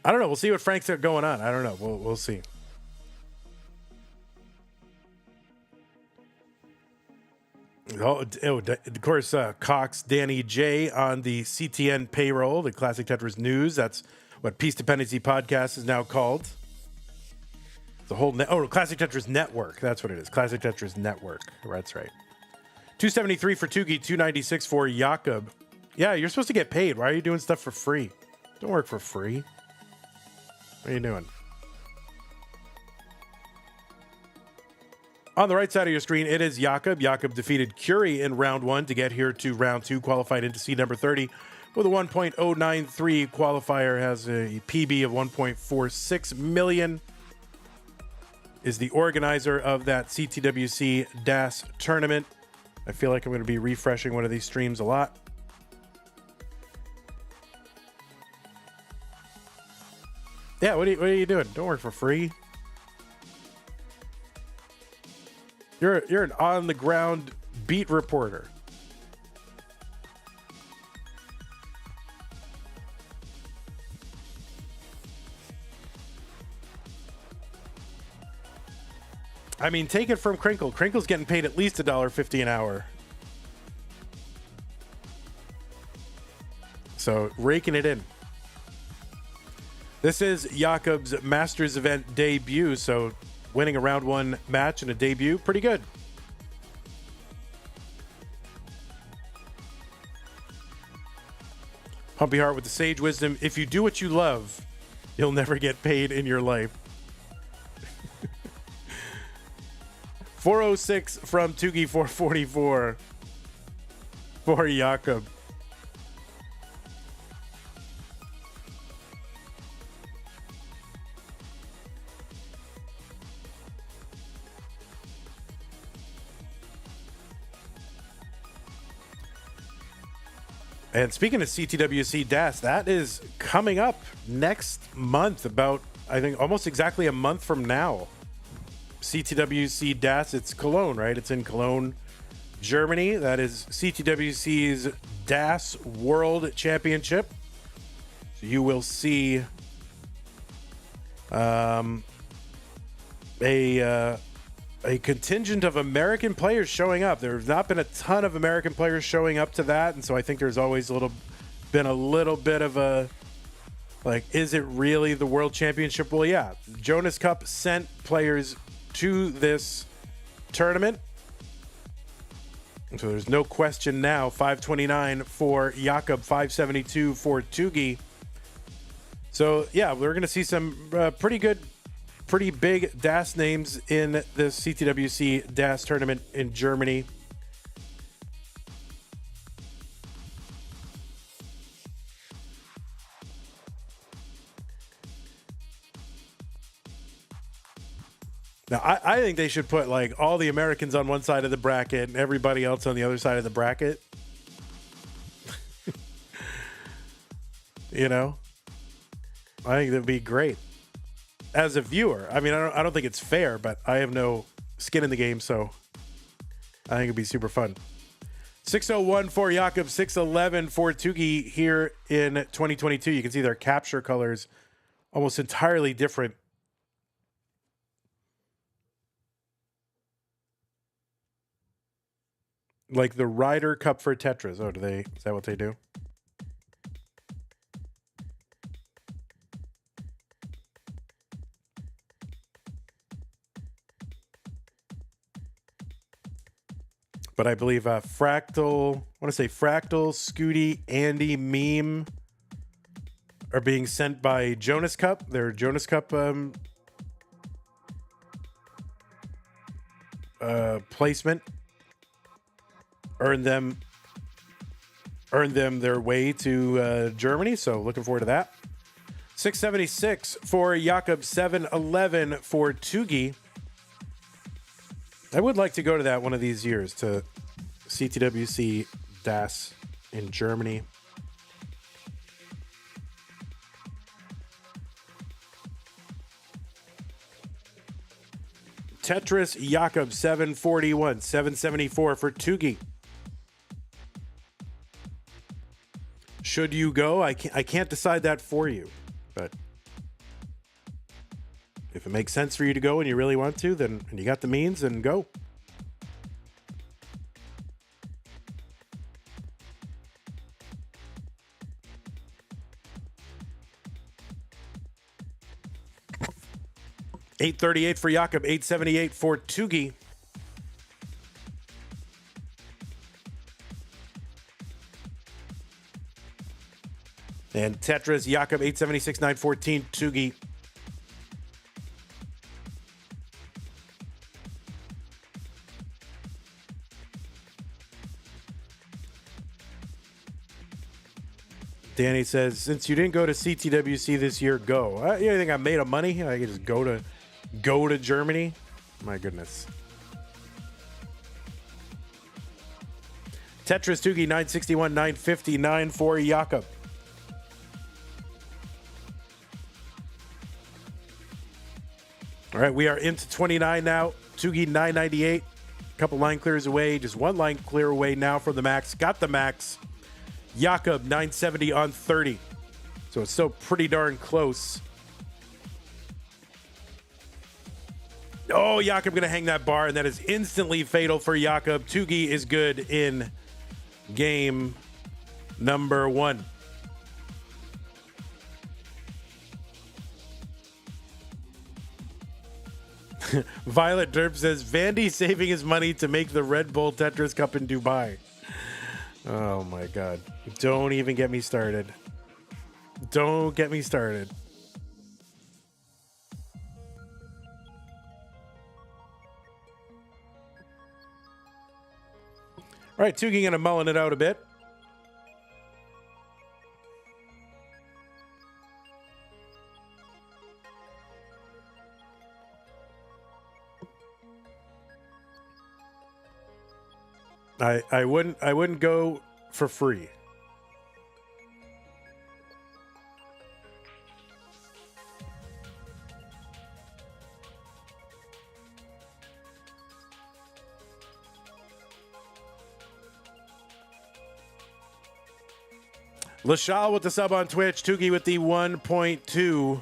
S1: I don't know. We'll see what Frank's got going on. I don't know. We'll see. Of course, Cox, Danny J on the CTN payroll, the Classic Tetris News. That's what Peace Dependency Podcast is now called. The whole Classic Tetris Network. That's what it is. Classic Tetris Network. That's right. 273 for Tugi, 296 for Jakub. Yeah, you're supposed to get paid. Why are you doing stuff for free? Don't work for free. What are you doing? On the right side of your screen, it is Jakub. Jakub defeated Curi in round 1 to get here to round 2, qualified into seed number 30 with a 1.093 qualifier, has a PB of 1.46 million. Is the organizer of that CTWC DAS tournament. I feel like I'm going to be refreshing one of these streams a lot. Yeah, what are you doing? Don't work for free. You're an on-the-ground beat reporter. I mean, take it from Crinkle. Crinkle's getting paid at least $1.50 an hour. So, raking it in. This is Jakub's Masters event debut, so winning a round 1 match in a debut, pretty good. Humpy Heart with the sage wisdom. If you do what you love, you'll never get paid in your life. 406 from Tugi, 444 for Jakub. And speaking of CTWC DAS, that is coming up next month, about, I think, almost exactly a month from now. CTWC DAS. It's Cologne, right? It's in Cologne, Germany. That is CTWC's DAS World Championship. So you will see a contingent of American players showing up. There have not been a ton of American players showing up to that, and so I think there's always been a little bit of a, like, is it really the World Championship? Well, yeah. Jonas Cup sent players to this tournament, so there's no question now. 529 for Jakub, 572 for Tugi. So yeah, we're going to see some pretty big DAS names in this CTWC DAS tournament in Germany. Now, I think they should put like all the Americans on one side of the bracket and everybody else on the other side of the bracket. You know, I think that'd be great as a viewer. I mean, I don't think it's fair, but I have no skin in the game, so I think it'd be super fun. 601 for Jakub, 611 for Tugi here in 2022. You can see their capture colors almost entirely different. Like the Ryder Cup for Tetris. Oh, is that what they do? But I believe Fractal, Scooty, Andy, Meme are being sent by Jonas Cup. Their Jonas Cup placement earned them their way to Germany. So looking forward to that. 676 for Jakub, 711 for Tugi. I would like to go to that one of these years, to CTWC DAS in Germany. Tetris, Jakub, 741, 774 for Tugi. Should you go? I can't decide that for you, but if it makes sense for you to go and you really want to, then and you got the means, then go. $838 for Jakub, $878 for Tugi. And Tetris, Jakub, 876, 914, Tugi. Danny says, since you didn't go to CTWC this year, go. You think I made of money? I could just go to Germany? My goodness. Tetris, Tugi, 961, 959 for Jakub. All right, we are into 29 now. Tugi, 998. A couple line clears away. Just one line clear away now from the max. Got the max. Jakub, 970 on 30. So it's still pretty darn close. Oh, Jakub going to hang that bar, and that is instantly fatal for Jakub. Tugi is good in game number 1. Violet Derp says, Vandy saving his money to make the Red Bull Tetris Cup in Dubai. Oh my God. Don't even get me started. Don't get me started. All right, Tugi going to mullen it out a bit. I wouldn't go for free. Lashal with the sub on Twitch. Tugi with the 1.2.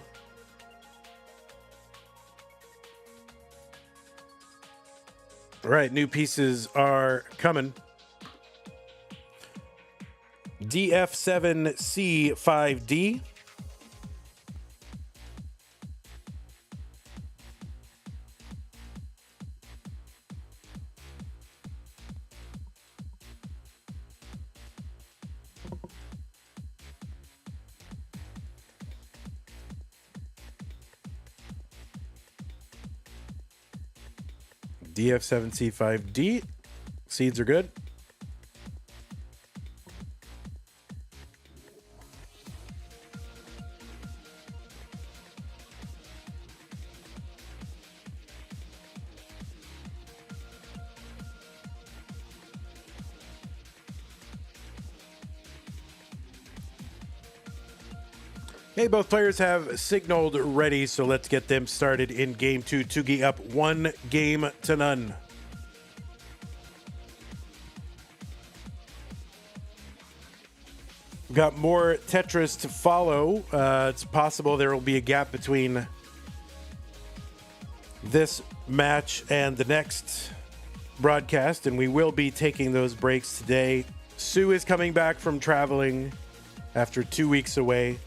S1: All right, new pieces are coming. DF7C5D. DF7C5D. Seeds are good. Hey, both players have signaled ready, so let's get them started in game 2. Tugi up 1-0. We've got more Tetris to follow. It's possible there will be a gap between this match and the next broadcast, and we will be taking those breaks today. Sue is coming back from traveling after 2 weeks away.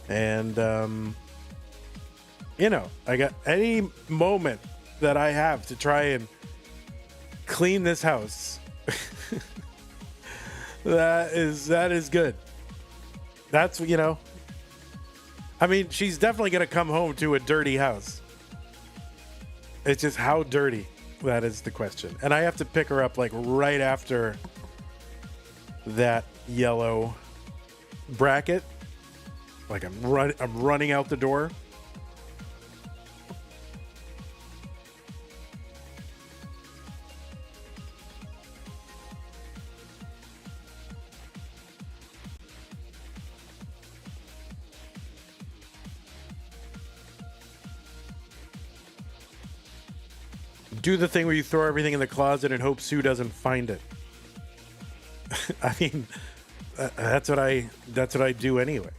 S1: And, I got any moment that I have to try and clean this house. that is good. That's, I mean, she's definitely going to come home to a dirty house. It's just how dirty, that is the question. And I have to pick her up like right after that yellow bracket. Like I'm running out the door. Do the thing where you throw everything in the closet and hope Sue doesn't find it. I mean, that's what I do anyway.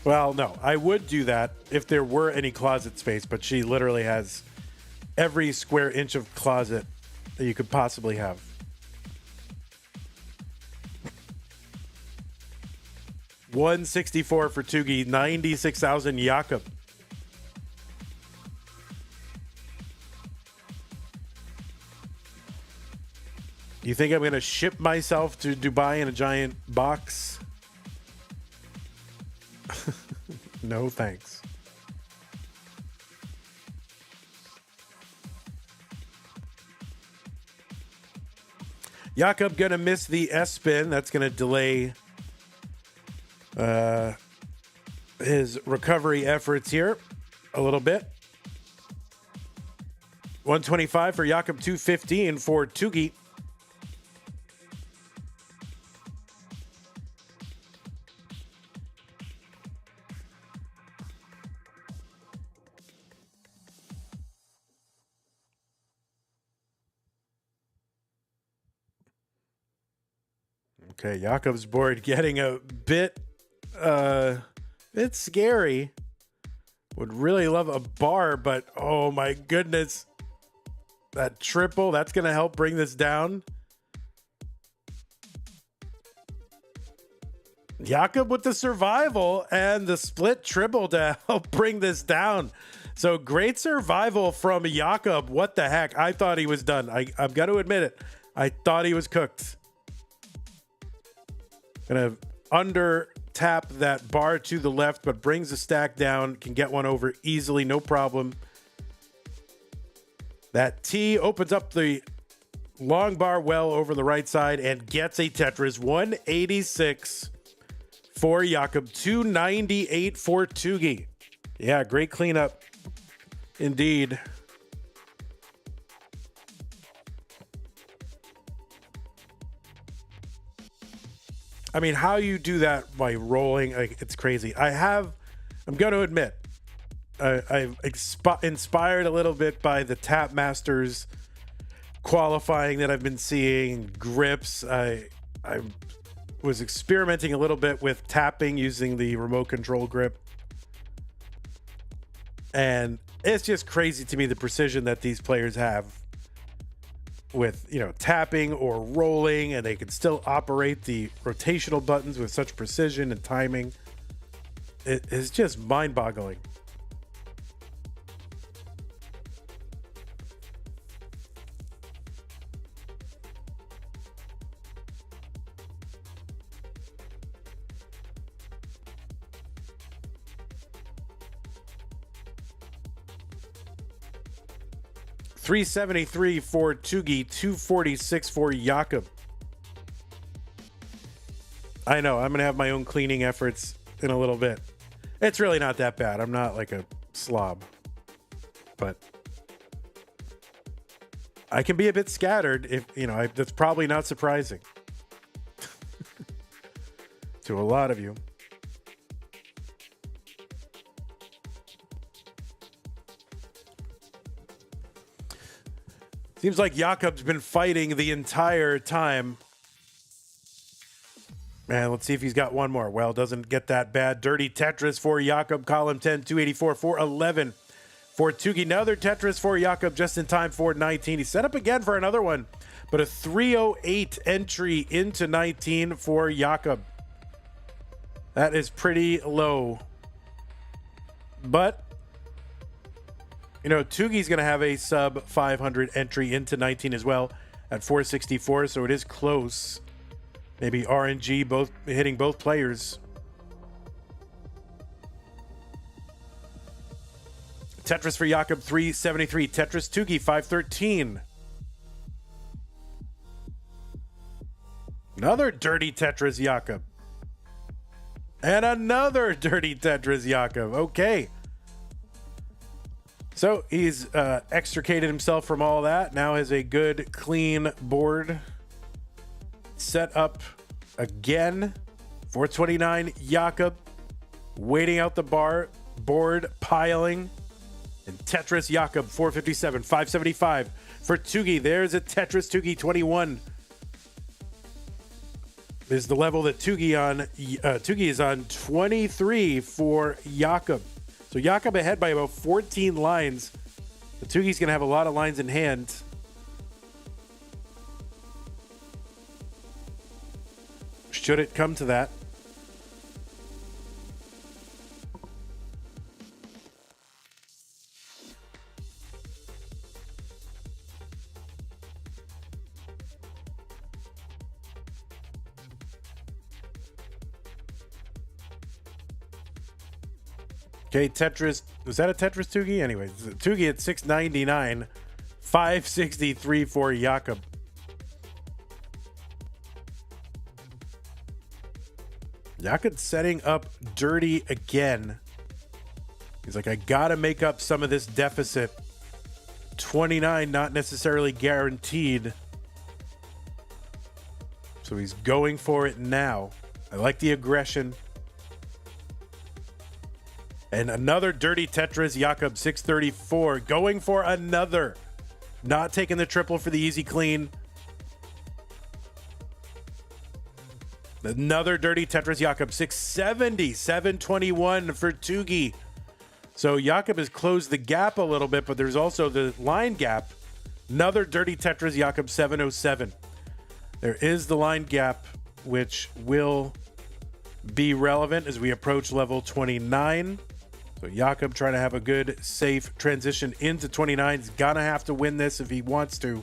S1: Well, no, I would do that if there were any closet space, but she literally has every square inch of closet that you could possibly have. $164 for Tugi, 96,000 Jakub. You think I'm going to ship myself to Dubai in a giant box? No thanks. Jakub gonna miss the S spin. That's gonna delay his recovery efforts here a little bit. 125 for Jakub, 215 for Tugi. Okay, Jakub's board getting a bit scary. Would really love a bar, but oh my goodness. That triple, that's going to help bring this down. Jakub with the survival and the split triple to help bring this down. So great survival from Jakub. What the heck? I thought he was done. I've got to admit it. I thought he was cooked. Gonna under tap that bar to the left, but brings the stack down. Can get one over easily, no problem. That T opens up the long bar well over the right side and gets a Tetris. 186 for Jakub, 298 for Tugi. Yeah, great cleanup indeed. I mean, how you do that by rolling, like, it's crazy. I'm going to admit, I'm inspired a little bit by the Tap Masters qualifying that I've been seeing, grips. I'm was experimenting a little bit with tapping using the remote control grip. And it's just crazy to me the precision that these players have with, tapping or rolling, and they can still operate the rotational buttons with such precision and timing. It is just mind-boggling. $373 for Tugi, $246 for Jakub. I know, I'm going to have my own cleaning efforts in a little bit. It's really not that bad. I'm not like a slob. But I can be a bit scattered if, that's probably not surprising to a lot of you. Seems like Jakub's been fighting the entire time. Man, let's see if he's got one more. Well, doesn't get that bad. Dirty Tetris for Jakub, column 10, 284, 411 for Tugi. Another Tetris for Jakub, just in time for 19. He's set up again for another one, but a 308 entry into 19 for Jakub. That is pretty low. But Tugi's going to have a sub 500 entry into 19 as well at 464, so it is close. Maybe RNG both hitting both players. Tetris for Jakub, 373. Tetris Tugi, 513. Another dirty Tetris Jakub. And another dirty Tetris Jakub. Okay. So he's extricated himself from all that. Now has a good, clean board. Set up again. 429, Jakub. Waiting out the board, piling. And Tetris Jakub, 457, 575 for Tugi. There's a Tetris Tugi, 21. Is the level that Tugi is on, 23 for Jakub. So Jakub ahead by about 14 lines. But Tugi's going to have a lot of lines in hand. Should it come to that. Okay, Tetris. Was that a Tetris Tugi? Anyways, Tugi at 699, 563 for Jakub. Jakub setting up dirty again. He's like, I gotta make up some of this deficit. 29, not necessarily guaranteed. So he's going for it now. I like the aggression. And another dirty Tetris, Jakub, 634. Going for another. Not taking the triple for the easy clean. Another dirty Tetris, Jakub, 670. 721 for Tugi. So Jakub has closed the gap a little bit, but there's also the line gap. Another dirty Tetris, Jakub, 707. There is the line gap, which will be relevant as we approach level 29. So Jakub trying to have a good, safe transition into 29. He's going to have to win this if he wants to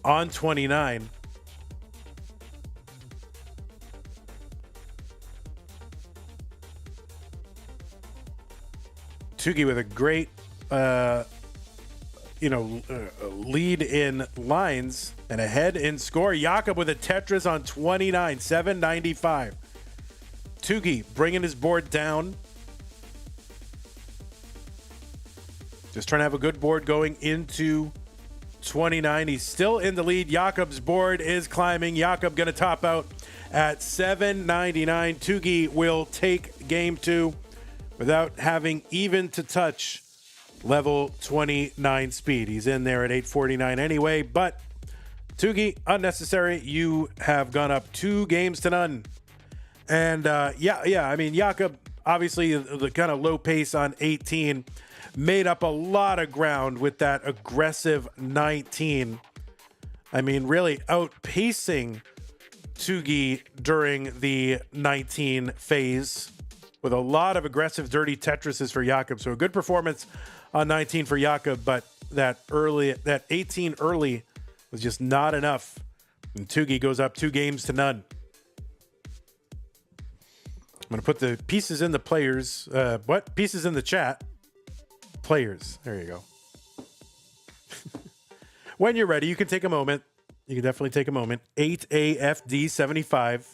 S1: on 29. Tugi with a great, lead in lines and ahead in score. Jakub with a Tetris on 29, 795. Tugi bringing his board down. Just trying to have a good board going into 29. He's still in the lead. Jakub's board is climbing. Jakub going to top out at 799. Tugi will take game 2 without having even to touch level 29 speed. He's in there at 849 anyway, but Tugi, unnecessary. You have gone up 2-0. And yeah. I mean, Jakub, obviously the kind of low pace on 18, made up a lot of ground with that aggressive 19. I mean, really outpacing Tugi during the 19 phase with a lot of aggressive, dirty Tetrises for Jakub. So a good performance on 19 for Jakub, but that 18 early was just not enough. And Tugi goes up 2-0. I'm going to put the pieces in the players. What? Pieces in the chat. Players. There you go. When you're ready, you can take a moment. You can definitely take a moment. 8AFD75.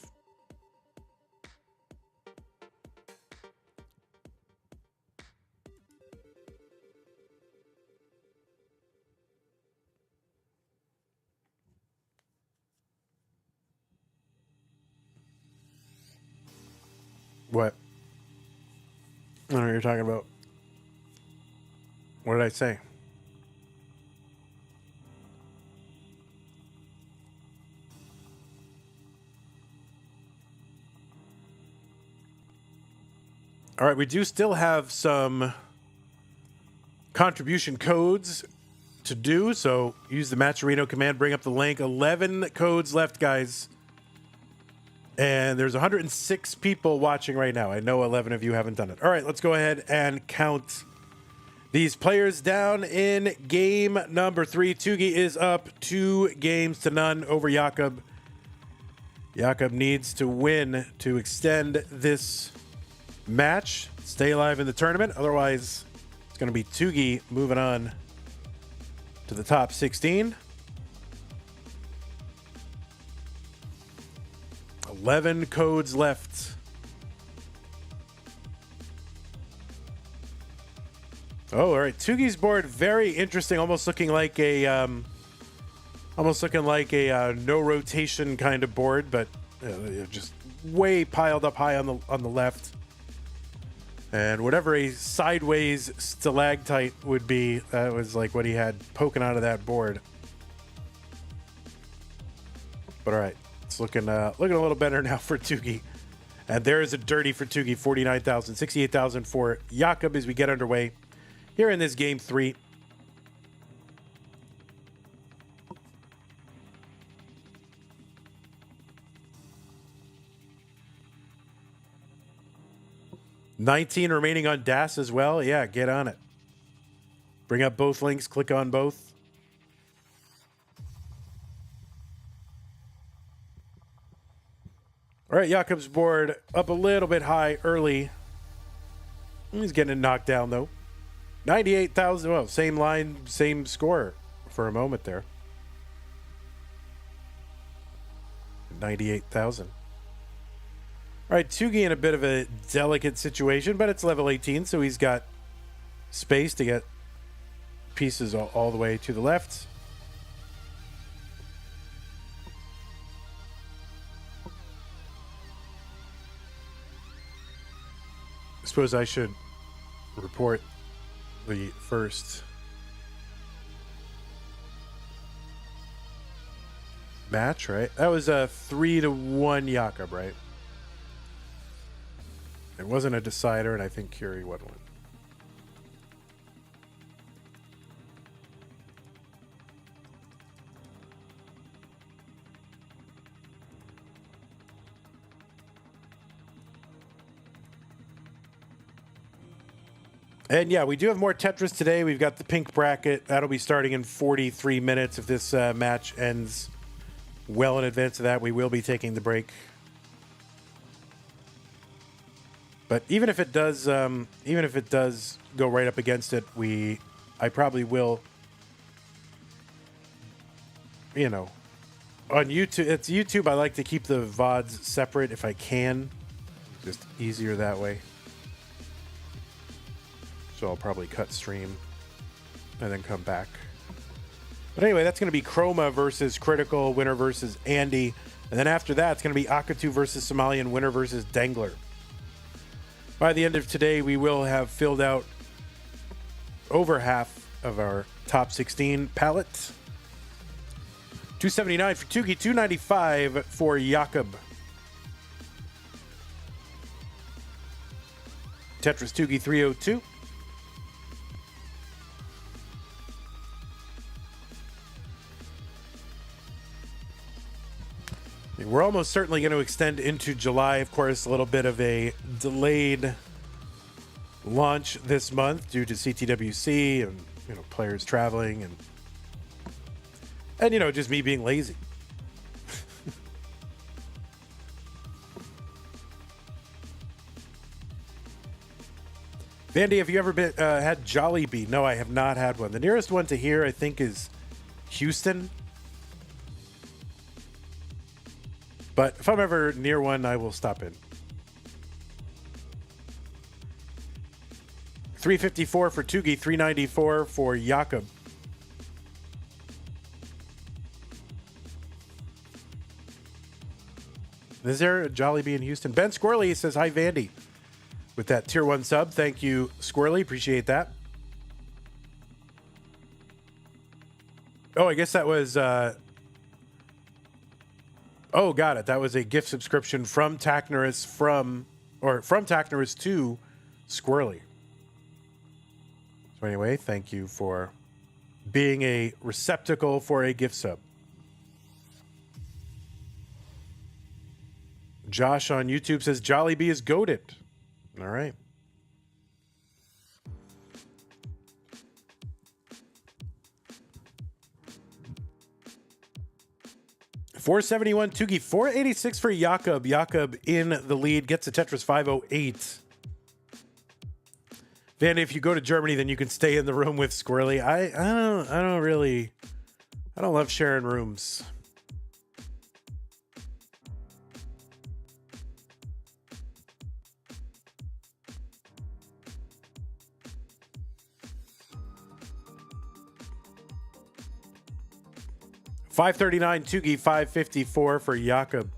S1: What? I don't know what you're talking about. What did I say? All right, we do still have some contribution codes to do, so use the Matcherino command, bring up the link. 11 codes left, guys. And there's 106 people watching right now. I know 11 of you haven't done it. All right, let's go ahead and count these players down in game number 3. Tugi is up 2-0 over Jakub. Jakub needs to win to extend this match, stay alive in the tournament. Otherwise, it's going to be Tugi moving on to the top 16. 11 codes left. Oh, all right. Tugi's board, very interesting. Almost looking like a no rotation kind of board, but just way piled up high on the left. And whatever a sideways stalactite would be, that was like what he had poking out of that board. But all right, it's looking a little better now for Tugi. And there is a dirty for Tugi, 49,000, 68,000 for Jakub as we get underway here in this game 3. $19 remaining on DAS as well. Yeah, get on it. Bring up both links, click on both. All right, Jakub's board up a little bit high early. He's getting knocked down, though. 98,000. Well, same line, same score for a moment there. 98,000. All right, Tugi in a bit of a delicate situation, but it's level 18, so he's got space to get pieces all the way to the left. I suppose I should report the first match, right? That was a 3-1 Jakub, right? It wasn't a decider, and I think Curi won one. And yeah, we do have more Tetris today. We've got the pink bracket. That'll be starting in 43 minutes. If this match ends well in advance of that, we will be taking the break. But even if it does go right up against it, I probably will. You know, on YouTube, it's YouTube. I like to keep the VODs separate if I can. Just easier that way. So I'll probably cut stream and then come back. But anyway, that's going to be Chroma versus Critical, winner versus Andy. And then after that, it's going to be Akatu versus Somalian, winner versus Dangler. By the end of today, we will have filled out over half of our top 16 palette. 279 for Tugi, 295 for Jakub. Tetris Tugi 302. We're almost certainly going to extend into July. Of course, a little bit of a delayed launch this month due to CTWC and players traveling and just me being lazy. Vandy, have you ever had Jollibee? No, I have not had one. The nearest one to here, I think, is Houston. But if I'm ever near one, I will stop in. 354 for Tugi, 394 for Jakub. Is there a Jollibee in Houston? Ben Squirrely says, hi, Vandy. With that tier 1 sub. Thank you, Squirrely. Appreciate that. Oh, I guess that was... Oh, got it. That was a gift subscription from Tachnerus from Tachnerus to Squirrely. So anyway, thank you for being a receptacle for a gift sub. Josh on YouTube says Jollibee is goated. All right. $471 Tugi, $486 for Jakub. Jakub in the lead, gets a Tetris 508. Van, if you go to Germany, then you can stay in the room with Squirrely. I don't love sharing rooms. $539 Tugi, $554 for Jakub.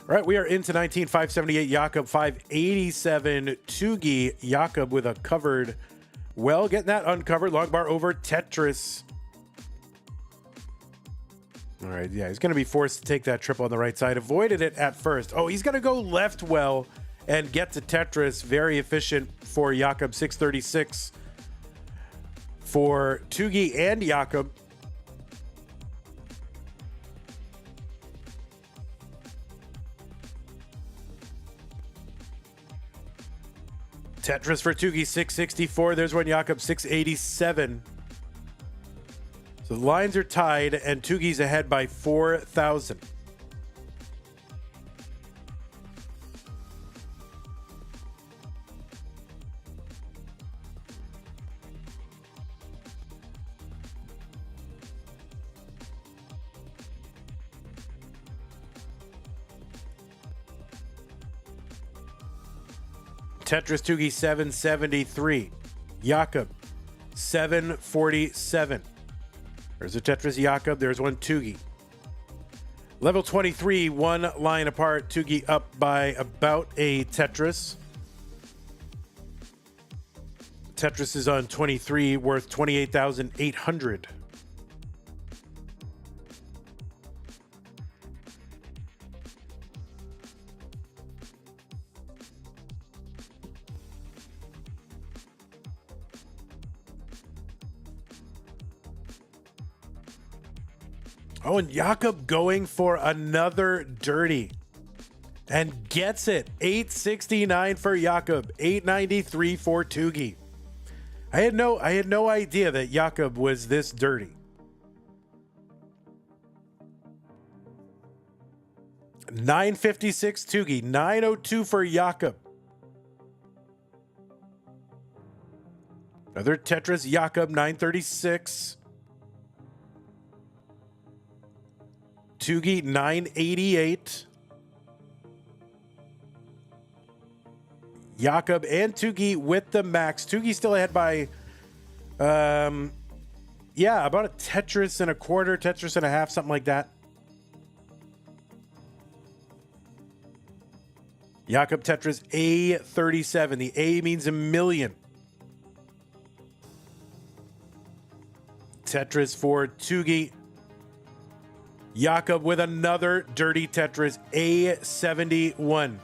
S1: All right, we are into 19, $578 Jakub, $587 Tugi. Jakub with a covered, well, getting that uncovered. Long bar over Tetris. All right, yeah, he's going to be forced to take that triple on the right side. Avoided it at first. Oh, he's going to go left well and get to Tetris. Very efficient for Jakub, 636 for Tugi and Jakub. Tetris for Tugi, 664. There's one Jakub, 687. So the lines are tied, and Tugi's ahead by 4,000. Tetris Tugi 773. Jakub 747. There's a Tetris Jakub. There's one Tugi. Level 23, one line apart. Tugi up by about a Tetris. Tetris is on 23, worth 28,800. Oh, and Jakub going for another dirty and gets it. 869 for Jakub, 893 for Tugi. I had no idea that Jakub was this dirty. 956 Tugi, 902 for Jakub. Another Tetris Jakub, 936. Tugi, 988. Jakub and Tugi with the max. Tugi still ahead by, about a Tetris and a quarter, Tetris and a half, something like that. Jakub Tetris A37. The A means a million. Tetris for Tugi. Jakub with another dirty Tetris A71.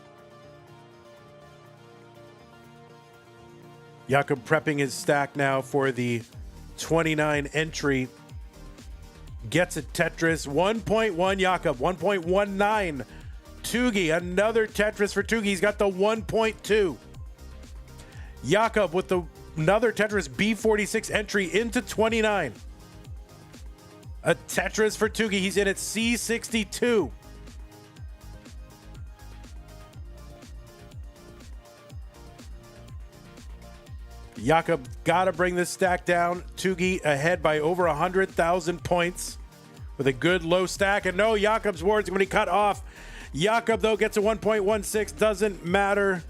S1: Jakub prepping his stack now for the 29 entry. Gets a Tetris 1.1 Jakub, 1.19 Tugi, another Tetris for Tugi. He's got the 1.2. Jakub with another Tetris B46 entry into 29. A Tetris for Tugi. He's in at C62. Jakub got to bring this stack down. Tugi ahead by over 100,000 points with a good low stack. And no, Jakub's ward's going to be cut off. Jakub, though, gets a 1.16. Doesn't matter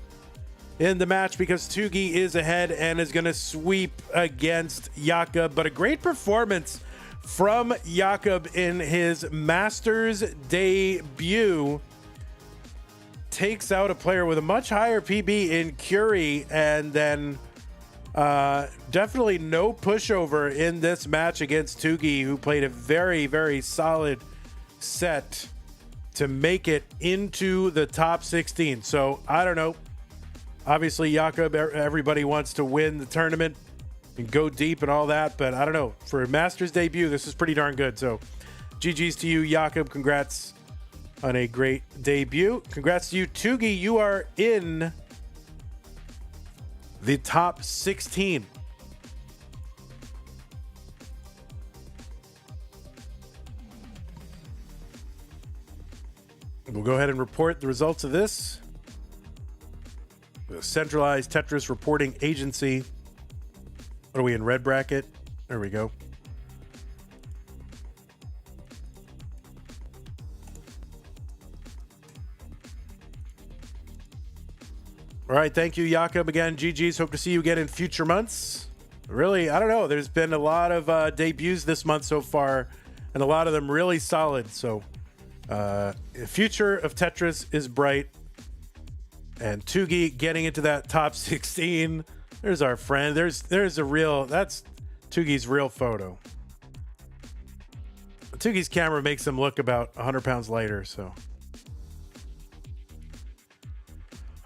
S1: in the match because Tugi is ahead and is going to sweep against Jakub. But a great performance from Jakub in his Masters debut. Takes out a player with a much higher PB in Curi, and then definitely no pushover in this match against Tugi, who played a very, very solid set to make it into the top 16. So I don't know. Obviously, Jakub, everybody wants to win the tournament and go deep and all that, but I don't know. For a Masters debut, this is pretty darn good. So GG's to you, Jakub. Congrats on a great debut. Congrats to you, Tugi. You are in the top 16. We'll go ahead and report the results of this. The centralized Tetris reporting agency. What are we in, red bracket? There we go. All right, thank you, Jakub. Again, GG's. Hope to see you again in future months. Really, I don't know. There's been a lot of debuts this month so far, and a lot of them really solid. So, the future of Tetris is bright. And Tugi getting into that top 16. There's our friend. There's a real, that's Tugi's real photo. Tugi's camera makes him look about 100 pounds lighter, so.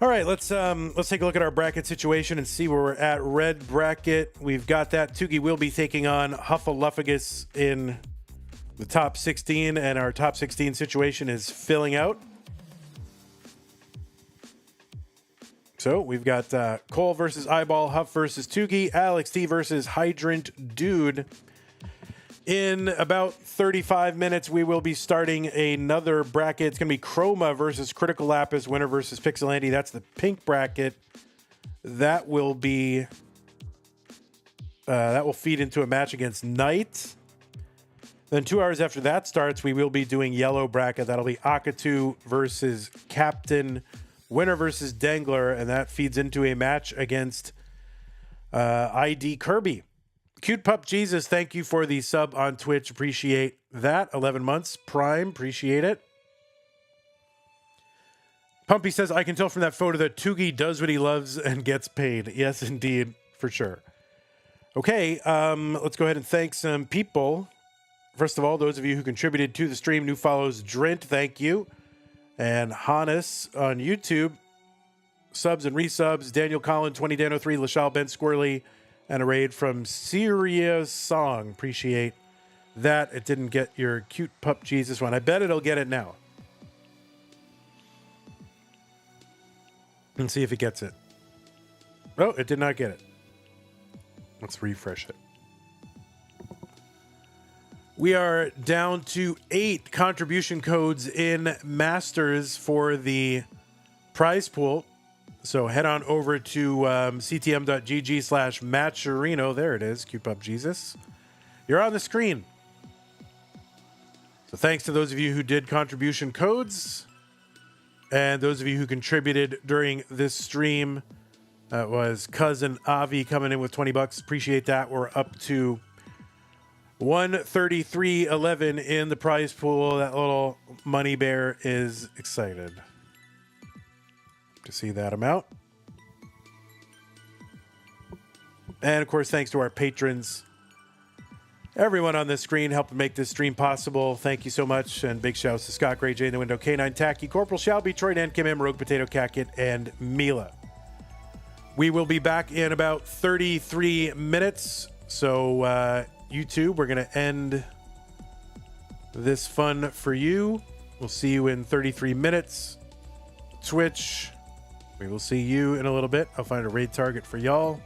S1: All right, let's take a look at our bracket situation and see where we're at. Red bracket, we've got that. Tugi will be taking on Huffaluffagus in the top 16, and our top 16 situation is filling out. So we've got Cole versus Eyeball, Huff versus Tugi, Alex T versus Hydrant Dude. In about 35 minutes, we will be starting another bracket. It's going to be Chroma versus Critical Lapis, winner versus Pixelandy. That's the pink bracket. That will be that will feed into a match against Knight. Then 2 hours after that starts, we will be doing yellow bracket. That'll be Akatu versus Captain, winner versus Dangler, and that feeds into a match against ID Kirby. Cute Pup Jesus, thank you for the sub on Twitch. Appreciate that. 11 months. Prime, appreciate it. Pumpy says, I can tell from that photo that Tugi does what he loves and gets paid. Yes, indeed, for sure. Okay, let's go ahead and thank some people. First of all, those of you who contributed to the stream, new follows, Drint, thank you. And Hannes on YouTube, subs and resubs, Daniel Collin, 20 Dan 03, Lashal Ben Squirrely, and a raid from Serious Song. Appreciate that. It didn't get your Cute Pup Jesus one. I bet it'll get it now. And see if it gets it. Oh, it did not get it. Let's refresh it. We are down to 8 contribution codes in Masters for the prize pool. So head on over to ctm.gg/Matcherino. There it is, Cute Pup Jesus. You're on the screen. So thanks to those of you who did contribution codes and those of you who contributed during this stream. That was Cousin Avi coming in with $20. Appreciate that. We're up to 133.11 in the prize pool. That little money bear is excited. to see that amount. And of course, thanks to our patrons. Everyone on this screen helped make this stream possible. Thank you so much. And big shouts to Scott, Gray J in the window, K9 Tacky, Corporal Shelby, Troy Dan, Kim M, Rogue Potato, Catkit, and Mila. We will be back in about 33 minutes. So, YouTube, we're going to end this fun for you. We'll see you in 33 minutes. Twitch, we will see you in a little bit. I'll find a raid target for y'all.